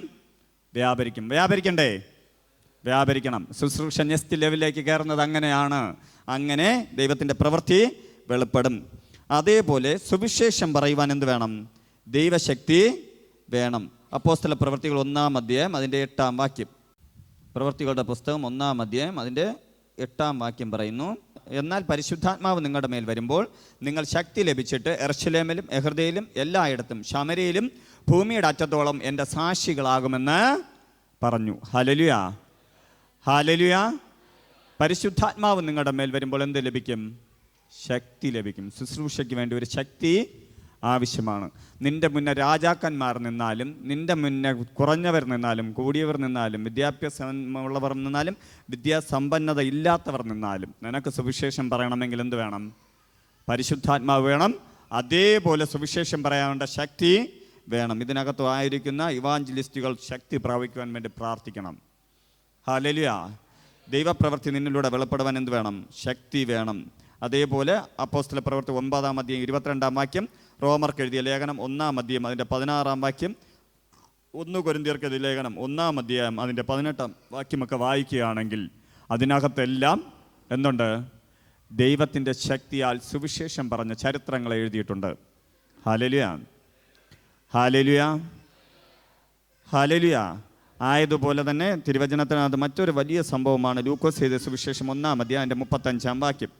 വ്യാപരിക്കും. വ്യാപരിക്കണ്ടേ? വ്യാപരിക്കണം. ശുശ്രൂഷ നെക്സ്റ്റ് ലെവലിലേക്ക് കയറുന്നത് അങ്ങനെയാണ്. അങ്ങനെ ദൈവത്തിൻ്റെ പ്രവൃത്തി വെളിപ്പെടും. അതേപോലെ സുവിശേഷം പറയുവാൻ എന്ത് വേണം? ദൈവശക്തി വേണം. അപ്പോസ്തല പ്രവൃത്തികൾ 1-ാം അധ്യായം അതിൻ്റെ 8-ാം വാക്യം. പ്രവൃത്തികളുടെ പുസ്തകം 1-ാം അധ്യായം അതിൻ്റെ 8-ാം വാക്യം പറയുന്നു, എന്നാൽ പരിശുദ്ധാത്മാവ് നിങ്ങളുടെ മേൽ വരുമ്പോൾ നിങ്ങൾ ശക്തി ലഭിച്ചിട്ട് യെരൂശലേമിലും യഹൂദയിലും എല്ലായിടത്തും ശമര്യയിലും ഭൂമിയുടെ അറ്റത്തോളം എൻ്റെ സാക്ഷികളാകുമെന്ന് പറഞ്ഞു. Hallelujah, hallelujah. പരിശുദ്ധാത്മാവ് നിങ്ങളുടെ മേൽ വരുമ്പോൾ എന്ത് ലഭിക്കും? ശക്തി ലഭിക്കും. ശുശ്രൂഷയ്ക്ക് വേണ്ടി ഒരു ശക്തി ആവശ്യമാണ്. നിന്റെ മുന്നേ രാജാക്കന്മാർ നിന്നാലും, നിന്റെ മുന്നേ കുറഞ്ഞവർ നിന്നാലും, കൂടിയവർ നിന്നാലും, വിദ്യാഭ്യാസമുള്ളവർ നിന്നാലും, വിദ്യാസമ്പന്നത ഇല്ലാത്തവർ നിന്നാലും, നിനക്ക് സുവിശേഷം പറയണമെങ്കിൽ എന്ത് വേണം? പരിശുദ്ധാത്മാവ് വേണം. അതേപോലെ സുവിശേഷം പറയാനുള്ള ശക്തി വേണം. ഇതിനകത്ത് ആയിരിക്കുന്ന ഇവാഞ്ചലിസ്റ്റുകൾ ശക്തി പ്രാപിക്കുവാൻ വേണ്ടി പ്രാർത്ഥിക്കണം. ഹല്ലേലൂയ. ദൈവപ്രവൃത്തി നിന്നിലൂടെ വെളിപ്പെടുവാൻ എന്ത് വേണം? ശക്തി വേണം. അതേപോലെ അപ്പോസ്തല പ്രവൃത്തി 9-ാം അധ്യായം 22-ാം വാക്യം, റോമർക്ക് എഴുതിയ ലേഖനം 1-ാം അധ്യായം അതിൻ്റെ 16-ാം വാക്യം, 1 കൊരിന്ത്യർക്ക് എഴുതിയ ലേഖനം 1-ാം അധ്യായം അതിൻ്റെ 18-ാം വാക്യമൊക്കെ വായിക്കുകയാണെങ്കിൽ അതിനകത്തെല്ലാം എന്തുണ്ട്? ദൈവത്തിൻ്റെ ശക്തിയാൽ സുവിശേഷം പറഞ്ഞ ചരിത്രങ്ങൾ എഴുതിയിട്ടുണ്ട്. Hallelujah, hallelujah, hallelujah. ആയതുപോലെ തന്നെ തിരുവചനത്തിനകത്ത് മറ്റൊരു വലിയ സംഭവമാണ് ലൂക്കോസ് എഴുതിയ സുവിശേഷം 1-ാം അധ്യായം അതിൻ്റെ 35-ാം വാക്യം.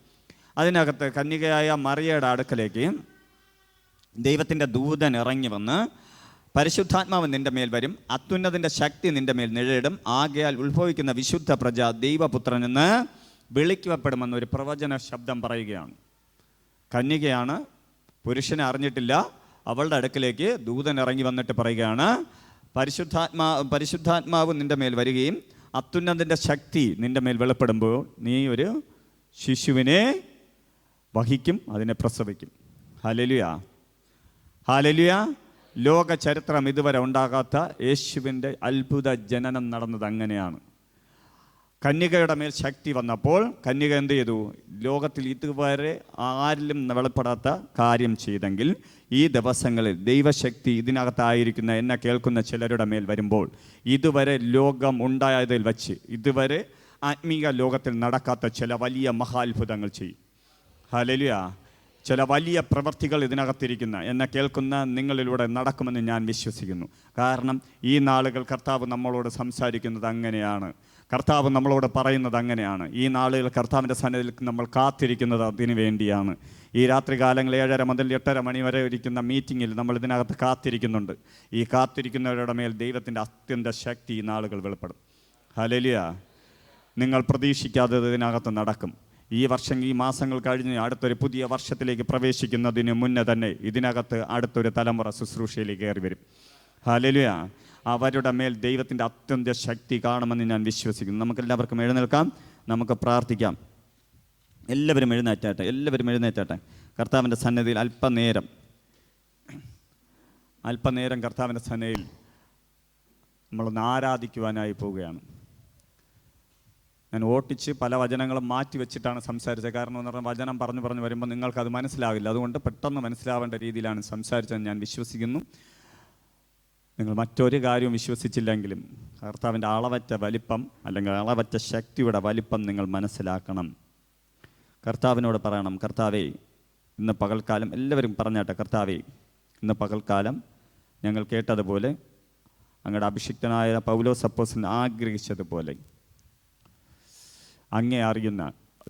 അതിനകത്ത് കന്യകയായ മറിയയുടെ അടുക്കലേക്ക് ദൈവത്തിൻ്റെ ദൂതൻ ഇറങ്ങി വന്ന്, പരിശുദ്ധാത്മാവ് നിൻ്റെ മേൽ വരും, അത്യുന്നതിൻ്റെ ശക്തി നിൻ്റെ മേൽ നിഴലിടും, ആകയാൽ ഉത്ഭവിക്കുന്ന വിശുദ്ധ പ്രജ ദൈവപുത്രനെന്ന് വിളിക്കപ്പെടുമെന്നൊരു പ്രവചന ശബ്ദം പറയുകയാണ്. കന്യകയാണ്, പുരുഷനെ അറിഞ്ഞിട്ടില്ല. അവളുടെ അടുക്കലേക്ക് ദൂതൻ ഇറങ്ങി വന്നിട്ട് പറയുകയാണ്, പരിശുദ്ധാത്മാവ് നിൻ്റെ മേൽ വരികയും അത്യുന്നതിൻ്റെ ശക്തി നിൻ്റെ മേൽ വെളിപ്പെടുമ്പോൾ നീ ഒരു ശിശുവിനെ വഹിക്കും, അതിനെ പ്രസവിക്കും. Hallelujah, hallelujah. ലോക ചരിത്രം ഇതുവരെ ഉണ്ടാകാത്ത യേശുവിൻ്റെ അത്ഭുത ജനനം നടന്നത് അങ്ങനെയാണ്. കന്യകയുടെ മേൽ ശക്തി വന്നപ്പോൾ കന്യക എന്ത് ചെയ്തു? ലോകത്തിൽ ഇതുവരെ ആരിലും വെളിപ്പെടാത്ത കാര്യം ചെയ്തെങ്കിൽ ഈ ദിവസങ്ങളിൽ ദൈവശക്തി ഇതിനകത്തായിരിക്കുന്ന എന്നെ കേൾക്കുന്ന ചിലരുടെ മേൽ വരുമ്പോൾ ഇതുവരെ ലോകം ഉണ്ടായതിൽ വച്ച് ഇതുവരെ ആത്മീക ലോകത്തിൽ നടക്കാത്ത ചില വലിയ മഹാത്ഭുതങ്ങൾ ചെയ്യും. ഹല്ലേലൂയ. ചില വലിയ പ്രവൃത്തികൾ ഇതിനകത്തിരിക്കുന്ന എന്നെ കേൾക്കുന്ന നിങ്ങളിലൂടെ നടക്കുമെന്ന് ഞാൻ വിശ്വസിക്കുന്നു. കാരണം ഈ നാളുകൾ കർത്താവ് നമ്മളോട് സംസാരിക്കുന്നത് അങ്ങനെയാണ്. കർത്താവ് നമ്മളോട് പറയുന്നത് അങ്ങനെയാണ്. ഈ നാളുകൾ കർത്താവിൻ്റെ സന്നിധിയിൽ നമ്മൾ കാത്തിരിക്കുന്നത് അതിനു വേണ്ടിയാണ്. ഈ രാത്രികാലങ്ങൾ 7:30 മുതൽ 8:30 മണി വരെ ഇരിക്കുന്ന മീറ്റിങ്ങിൽ നമ്മൾ ഇതിനകത്ത് കാത്തിരിക്കുന്നുണ്ട്. ഈ കാത്തിരിക്കുന്നവരുടെ മേൽ ദൈവത്തിൻ്റെ അത്യന്ത ശക്തി ഈ നാളുകൾ വെളിപ്പെടും. ഹല്ലേലൂയ. നിങ്ങൾ പ്രതീക്ഷിക്കാതെ ഇതിനകത്ത് നടക്കും. ഈ വർഷം, ഈ മാസങ്ങൾ കഴിഞ്ഞ് അടുത്തൊരു പുതിയ വർഷത്തിലേക്ക് പ്രവേശിക്കുന്നതിന് മുന്നേ തന്നെ ഇതിനകത്ത് അടുത്തൊരു തലമുറ ശുശ്രൂഷയിലേക്ക് കയറി വരും. ഹല്ലേലൂയ. അവരുടെ മേൽ ദൈവത്തിൻ്റെ അത്യന്ത ശക്തി കാണുമെന്ന് ഞാൻ വിശ്വസിക്കുന്നു. നമുക്കെല്ലാവർക്കും എഴുന്നേൽക്കാം, നമുക്ക് പ്രാർത്ഥിക്കാം. എല്ലാവരും എഴുന്നേറ്റാട്ടെ. കർത്താവിൻ്റെ സന്നിധിയിൽ അല്പനേരം കർത്താവിൻ്റെ സന്നിധിയിൽ നമ്മളൊന്ന് ആരാധിക്കുവാനായി പോവുകയാണ്. ഞാൻ ഓട്ടിച്ച് പല വചനങ്ങളും മാറ്റി വെച്ചിട്ടാണ് സംസാരിച്ചത്. കാരണം എന്ന് പറഞ്ഞാൽ വചനം പറഞ്ഞു വരുമ്പോൾ നിങ്ങൾക്കത് മനസ്സിലാവില്ല. അതുകൊണ്ട് പെട്ടെന്ന് മനസ്സിലാവേണ്ട രീതിയിലാണ് സംസാരിച്ചതെന്ന് ഞാൻ വിശ്വസിക്കുന്നു. നിങ്ങൾ മറ്റൊരു കാര്യവും വിശ്വസിച്ചില്ലെങ്കിലും കർത്താവിൻ്റെ അളവറ്റ വലിപ്പം അല്ലെങ്കിൽ അളവറ്റ ശക്തിയുടെ വലിപ്പം നിങ്ങൾ മനസ്സിലാക്കണം. കർത്താവിനോട് പറയണം, കർത്താവേ ഇന്ന് പകൽക്കാലം, എല്ലാവരും പറഞ്ഞാട്ടെ, കർത്താവേ ഇന്ന് പകൽക്കാലം ഞങ്ങൾ കേട്ടതുപോലെ അങ്ങയുടെ അഭിഷിക്തനായ പൗലോസ് അപ്പോസ്തലൻ ആഗ്രഹിച്ചതുപോലെ അങ്ങേ അറിയുന്ന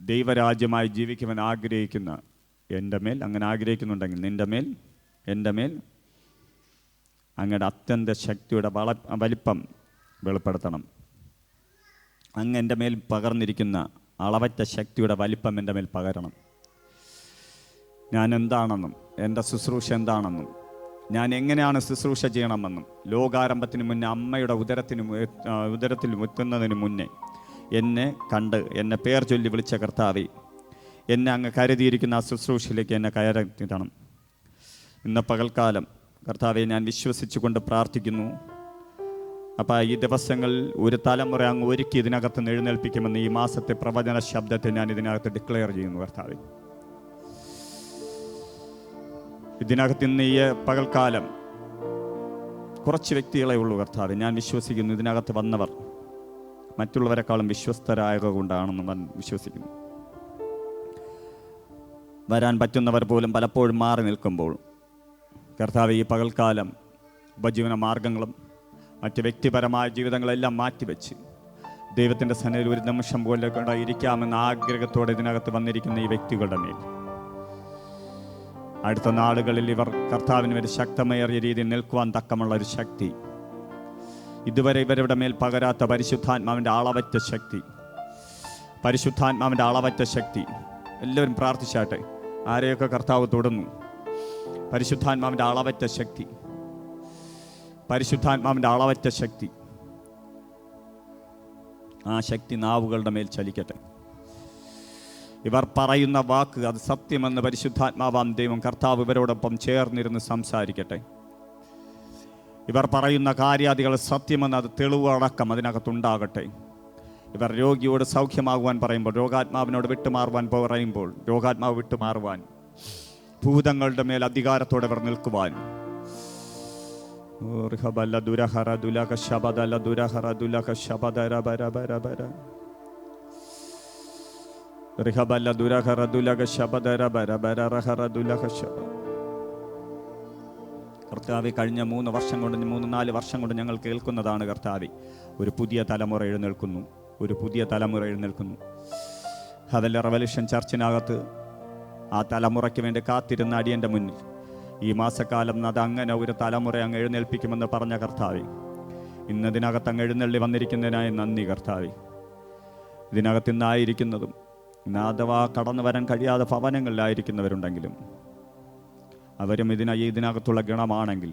ദൈവരാജ്യമായി ജീവിക്കുവാൻ ആഗ്രഹിക്കുന്ന എൻ്റെ മേൽ, അങ്ങനെ ആഗ്രഹിക്കുന്നുണ്ടെങ്കിൽ എൻ്റെ മേൽ അങ്ങയുടെ അത്യന്ത ശക്തിയുടെ വലിപ്പം വെളിപ്പെടുത്തണം. അങ്ങ് എൻ്റെ മേൽ പകർന്നിരിക്കുന്ന അളവറ്റ ശക്തിയുടെ വലിപ്പം എൻ്റെ മേൽ പകരണം. ഞാൻ എന്താണെന്നും എൻ്റെ ശുശ്രൂഷ എന്താണെന്നും ഞാൻ എങ്ങനെയാണ് ശുശ്രൂഷ ചെയ്യണമെന്നും ലോകാരംഭത്തിന് മുന്നേ അമ്മയുടെ ഉദരത്തിൽ എത്തുന്നതിന് മുന്നേ എന്നെ കണ്ട് എന്നെ പേർ ചൊല്ലി വിളിച്ച കർത്താവേ, എന്നെ അങ്ങ് കരുതിയിരിക്കുന്ന ആ ശുശ്രൂഷയിലേക്ക് എന്നെ കയറിയിടണം. ഇന്ന് പകൽക്കാലം കർത്താവെ ഞാൻ വിശ്വസിച്ചുകൊണ്ട് പ്രാർത്ഥിക്കുന്നു. അപ്പോൾ ഈ ദിവസങ്ങളിൽ ഒരു തലമുറ അങ്ങ് ഒരുക്കി ഇതിനകത്ത് നിന്ന് എഴുന്നേൽപ്പിക്കുമെന്ന് ഈ മാസത്തെ പ്രവചന ശബ്ദത്തെ ഞാൻ ഇതിനകത്ത് ഡിക്ലെയർ ചെയ്യുന്നു കർത്താവെ. ഇതിനകത്ത് ഇന്ന് ഈ പകൽക്കാലം കുറച്ച് വ്യക്തികളെ ഉള്ളൂ കർത്താവെ. ഞാൻ വിശ്വസിക്കുന്നു ഇതിനകത്ത് വന്നവർ മറ്റുള്ളവരെക്കാളും വിശ്വസ്തരായക കൊണ്ടാണെന്ന് വിശ്വസിക്കുന്നു. വരാൻ പറ്റുന്നവർ പോലും പലപ്പോഴും മാറി നിൽക്കുമ്പോൾ കർത്താവെ, ഈ പകൽക്കാലം ഉപജീവന മാർഗങ്ങളും മറ്റ് വ്യക്തിപരമായ ജീവിതങ്ങളെല്ലാം മാറ്റിവെച്ച് ദൈവത്തിൻ്റെ സന്നിധിയിൽ ഒരു നിമിഷം പോലെ ഇരിക്കാമെന്ന ആഗ്രഹത്തോടെ ഇതിനകത്ത് വന്നിരിക്കുന്ന ഈ വ്യക്തികളുടെ മേൽ അടുത്ത നാളുകളിൽ ഇവർ കർത്താവിന് വേണ്ടി ശക്തമേറിയ രീതിയിൽ നിൽക്കുവാൻ തക്കമുള്ള ഒരു ശക്തി, ഇതുവരെ ഇവരുടെ മേൽ പകരാത്ത പരിശുദ്ധാത്മാവിൻ്റെ അളവറ്റ ശക്തി, പരിശുദ്ധാത്മാവിൻ്റെ അളവറ്റ ശക്തി. എല്ലാവരും പ്രാർത്ഥിച്ചാട്ടെ. ആരെയൊക്കെ കർത്താവ് തൊടുന്നു, പരിശുദ്ധാത്മാവിൻ്റെ അളവറ്റ ശക്തി, പരിശുദ്ധാത്മാവിൻ്റെ അളവറ്റ ശക്തി, ആ ശക്തി നാവുകളുടെ മേൽ ചലിക്കട്ടെ. ഇവർ പറയുന്ന വാക്ക് അത് സത്യമെന്ന് പരിശുദ്ധാത്മാവാം ദൈവം കർത്താവ് ഇവരോടൊപ്പം ചേർന്നിരുന്ന് സംസാരിക്കട്ടെ. ഇവർ പറയുന്ന കാര്യാദികൾ സത്യമെന്ന് അത് തെളിവടക്കം അതിനകത്തുണ്ടാകട്ടെ. ഇവർ രോഗിയോട് സൗഖ്യമാകുവാൻ പറയുമ്പോൾ, രോഗാത്മാവിനോട് വിട്ടുമാറുവാൻ പറയുമ്പോൾ രോഗാത്മാവ് വിട്ടുമാറുവാൻ, ഭൂതങ്ങളുടെ മേൽ അധികാരത്തോടെ ഇവർ നിൽക്കുവാൻ, കർത്താവെ, കഴിഞ്ഞ 3 വർഷം കൊണ്ട് 3-4 വർഷം കൊണ്ട് ഞങ്ങൾ കേൾക്കുന്നതാണ് കർത്താവെ, ഒരു പുതിയ തലമുറ എഴുന്നേൽക്കുന്നു, ഒരു പുതിയ തലമുറ എഴുന്നേൽക്കുന്നു. ഹവൽ റവല്യൂഷൻ ചർച്ചിനകത്ത് ആ തലമുറയ്ക്ക് വേണ്ടി കാത്തിരുന്ന അടിയൻ്റെ മുന്നിൽ ഈ മാസക്കാലം അത് അങ്ങനെ ഒരു തലമുറ അങ്ങ് എഴുന്നേൽപ്പിക്കുമെന്ന് പറഞ്ഞ കർത്താവെ, ഇന്നതിനകത്ത് അങ്ങ് എഴുന്നള്ളി വന്നിരിക്കുന്നതിനായി നന്ദി കർത്താവെ. ഇതിനകത്ത് ഇന്നായിരിക്കുന്നതും ഇന്ന് അഥവാ കടന്നു വരാൻ കഴിയാതെ ഭവനങ്ങളിലായിരിക്കുന്നവരുണ്ടെങ്കിലും അവരും ഇതിനകത്തുള്ള ഗണമാണെങ്കിൽ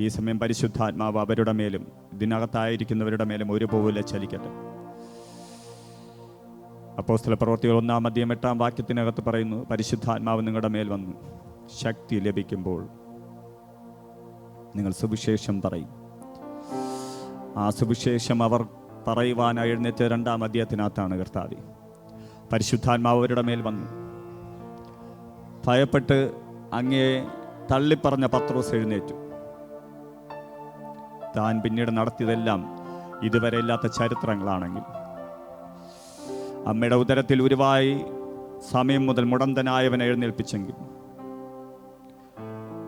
ഈ സമയം പരിശുദ്ധാത്മാവ് അവരുടെ മേലും ഇതിനകത്തായിരിക്കുന്നവരുടെ മേലും ഒരുപോലെ ചലിക്കട്ടെ. അപ്പോസ്തല പ്രവൃത്തികൾ 1-8 പറയുന്നു, പരിശുദ്ധാത്മാവ് നിങ്ങളുടെ മേൽ വന്നു ശക്തി ലഭിക്കുമ്പോൾ നിങ്ങൾ സുവിശേഷം പറയും. ആ സുവിശേഷം അവർ പറയുവാനായി എഴുന്നേറ്റ് 2 കർത്താവേ, പരിശുദ്ധാത്മാവ് അവരുടെ മേൽ വന്നു. ഭയപ്പെട്ട് അങ്ങേ തള്ളിപ്പറഞ്ഞ പത്രോസ് എഴുന്നേറ്റു. താൻ പിന്നീട് നടത്തിയതെല്ലാം ഇതുവരെ ഇല്ലാത്ത ചരിത്രങ്ങളാണെങ്കിൽ, അമ്മയുടെ ഉദരത്തിൽ ഉരുവായി സമയം മുതൽ മുടന്തനായവനെ എഴുന്നേൽപ്പിച്ചെങ്കിൽ,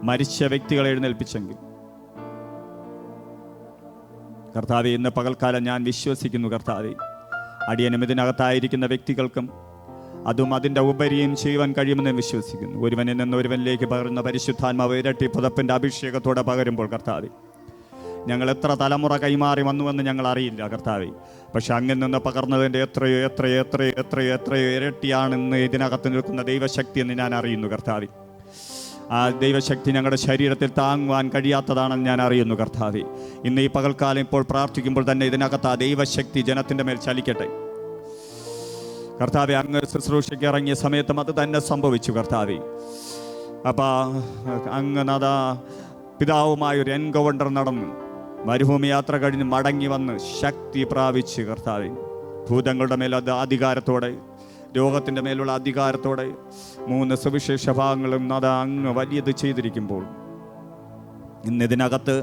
മരിച്ച വ്യക്തികളെ എഴുന്നേൽപ്പിച്ചെങ്കിൽ, കർത്താവെ, ഇന്ന് പകൽക്കാലം ഞാൻ വിശ്വസിക്കുന്നു കർത്താവെ, അടിയനും ഇതിനകത്തായിരിക്കുന്ന വ്യക്തികൾക്കും അതും അതിൻ്റെ ഉപരിയും ചെയ്യുവാൻ കഴിയുമെന്ന് വിശ്വസിക്കുന്നു. ഒരുവനിൽ നിന്ന് ഒരുവനിലേക്ക് പകരുന്ന പരിശുദ്ധാത്മാവ് ഇരട്ടി പുതപ്പിൻ്റെ അഭിഷേകത്തോടെ പകരുമ്പോൾ കർത്താവെ, ഞങ്ങൾ എത്ര തലമുറ കൈമാറി വന്നുവെന്ന് ഞങ്ങൾ അറിയില്ല കർത്താവെ, പക്ഷെ അങ്ങിൽ നിന്ന് പകർന്നതിൻ്റെ എത്രയോ എത്രയോ എത്രയോ എത്രയോ എത്രയോ ഇരട്ടിയാണെന്ന് ഇതിനകത്ത് നിൽക്കുന്ന ദൈവശക്തി എന്ന് ഞാൻ അറിയുന്നു കർത്താവെ. ആ ദൈവശക്തി ഞങ്ങളുടെ ശരീരത്തിൽ താങ്ങുവാൻ കഴിയാത്തതാണെന്ന് ഞാൻ അറിയുന്നു കർത്താവെ. ഇന്ന് ഈ പകൽക്കാലം ഇപ്പോൾ പ്രാർത്ഥിക്കുമ്പോൾ തന്നെ ഇതിനകത്ത് ആ ദൈവശക്തി ജനത്തിൻ്റെ മേൽ ചലിക്കട്ടെ കർത്താവെ. അങ്ങ് ശുശ്രൂഷയ്ക്ക് ഇറങ്ങിയ സമയത്തും അത് തന്നെ സംഭവിച്ചു കർത്താവെ. അപ്പം അങ്ങ് അതാ പിതാവുമായൊരു എൻകൗണ്ടർ നടന്നു, മരുഭൂമി യാത്ര കഴിഞ്ഞ് മടങ്ങി വന്ന് ശക്തി പ്രാപിച്ച് കർത്താവെ, ഭൂതങ്ങളുടെ മേൽ അത് അധികാരത്തോടെ, രോഗത്തിൻ്റെ മേലുള്ള അധികാരത്തോടെ 3 സുവിശേഷ ഭാഗങ്ങളും അത് അങ്ങ് വലിയത് ചെയ്തിരിക്കുമ്പോൾ ഇന്നിതിനകത്ത്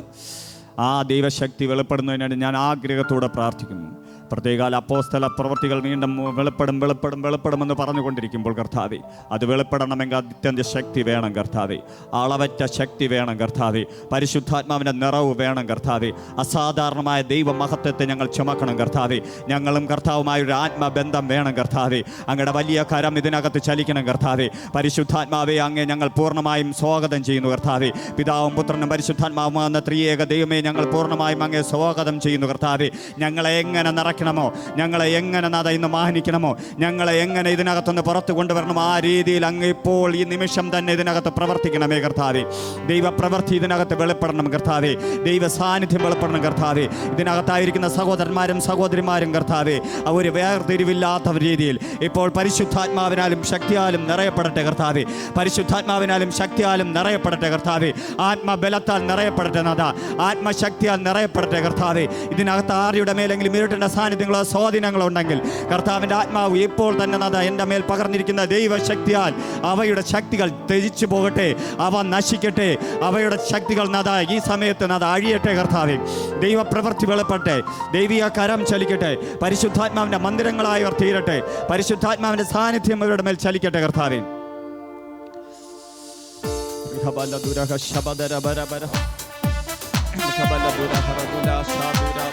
ആ ദൈവശക്തി വെളിപ്പെടുന്നതിനായിട്ട് ഞാൻ ആഗ്രഹത്തോടെ പ്രാർത്ഥിക്കുന്നു. പ്രത്യേകാല അപ്പോസ്തല പ്രവൃത്തികൾ വീണ്ടും വെളിപ്പെടുമെന്ന് പറഞ്ഞുകൊണ്ടിരിക്കുമ്പോൾ കർത്താവെ, അത് വെളിപ്പെടണമെങ്കിൽ അത്യന്ത ശക്തി വേണം കർത്താവെ, അളവറ്റ ശക്തി വേണം കർത്താവെ, പരിശുദ്ധാത്മാവിൻ്റെ നിറവ് വേണം കർത്താവെ, അസാധാരണമായ ദൈവമഹത്വത്തെ ഞങ്ങൾ ചുമക്കണം കർത്താവെ. ഞങ്ങളും കർത്താവുമായൊരു ആത്മബന്ധം വേണം കർത്താവെ. അങ്ങയുടെ വലിയ കരം ഇതിനകത്ത് ചലിക്കണം കർത്താവെ. പരിശുദ്ധാത്മാവെ, അങ്ങേ ഞങ്ങൾ പൂർണ്ണമായും സ്വാഗതം ചെയ്യുന്നു കർത്താവെ. പിതാവും പുത്രനും പരിശുദ്ധാത്മാവുമാകുന്ന ത്രിയേക ദൈവമേ, ഞങ്ങൾ പൂർണ്ണമായും അങ്ങേ സ്വാഗതം ചെയ്യുന്നു കർത്താവെ. ഞങ്ങളെ എങ്ങനെ നിറയ്ക്കണമോ, ഞങ്ങളെ എങ്ങനെ നാഥ ഇന്ന് മാനിക്കണമോ, ഞങ്ങളെ എങ്ങനെ ഇതിനകത്തുനിന്ന് പുറത്തു കൊണ്ടുവരണമോ, ആ രീതിയിൽ അങ്ങ് ഇപ്പോൾ ഈ നിമിഷം തന്നെ ഇതിനകത്ത് പ്രവർത്തിക്കണമേ കർത്താവേ. ദൈവപ്രവൃത്തി ഇതിനകത്ത് വെളിപ്പെടണം കർത്താവേ. ദൈവ സാന്നിധ്യം വെളിപ്പെടണം കർത്താവേ. ഇതിനകത്തായിരിക്കുന്ന സഹോദരന്മാരും സഹോദരിമാരും കർത്താവേ, ഒരു വേർതിരിവില്ലാത്ത രീതിയിൽ ഇപ്പോൾ പരിശുദ്ധാത്മാവിനാലും ശക്തിയാലും നിറയപ്പെടട്ടെ കർത്താവേ. പരിശുദ്ധാത്മാവിനാലും ശക്തിയാലും നിറയപ്പെടട്ടെ കർത്താവേ. ആത്മബലത്താൽ നിറയപ്പെടട്ടെ നാഥ, ആത്മശക്തിയാൽ നിറയപ്പെടട്ടെ കർത്താവേ. ഇതിനകത്ത് ആരുടെ മേലെങ്കിലും ഇരുട്ടിൻ്റെ സാന്നിധ്യങ്ങളോ സ്വാധീനങ്ങളോ ഉണ്ടെങ്കിൽ കർത്താവിൻ്റെ ആത്മാവ് ഇപ്പോൾ തന്നെ നാഥ എൻ്റെ മേൽ പകർന്നിരിക്കുന്ന ദൈവശക്തിയാൽ അവയുടെ ശക്തികൾ ത്യജിച്ചു പോകട്ടെ, അവ നശിക്കട്ടെ, അവയുടെ ശക്തികൾ നാഥ ഈ സമയത്ത് നാഥ അഴിയട്ടെ കർത്താവേ. ദൈവപ്രവൃത്തി വെളിപ്പെടട്ടെ, ദൈവിക കരം ചലിക്കട്ടെ, പരിശുദ്ധാത്മാവിൻ്റെ മന്ദിരങ്ങളായവർ തീരട്ടെ, പരിശുദ്ധാത്മാവിൻ്റെ സാന്നിധ്യം അവരുടെ മേൽ ചലിക്കട്ടെ കർത്താവേ. ശബദര ബര ബര ശബദ ദുരഹ ദുലാ ശാദുരാ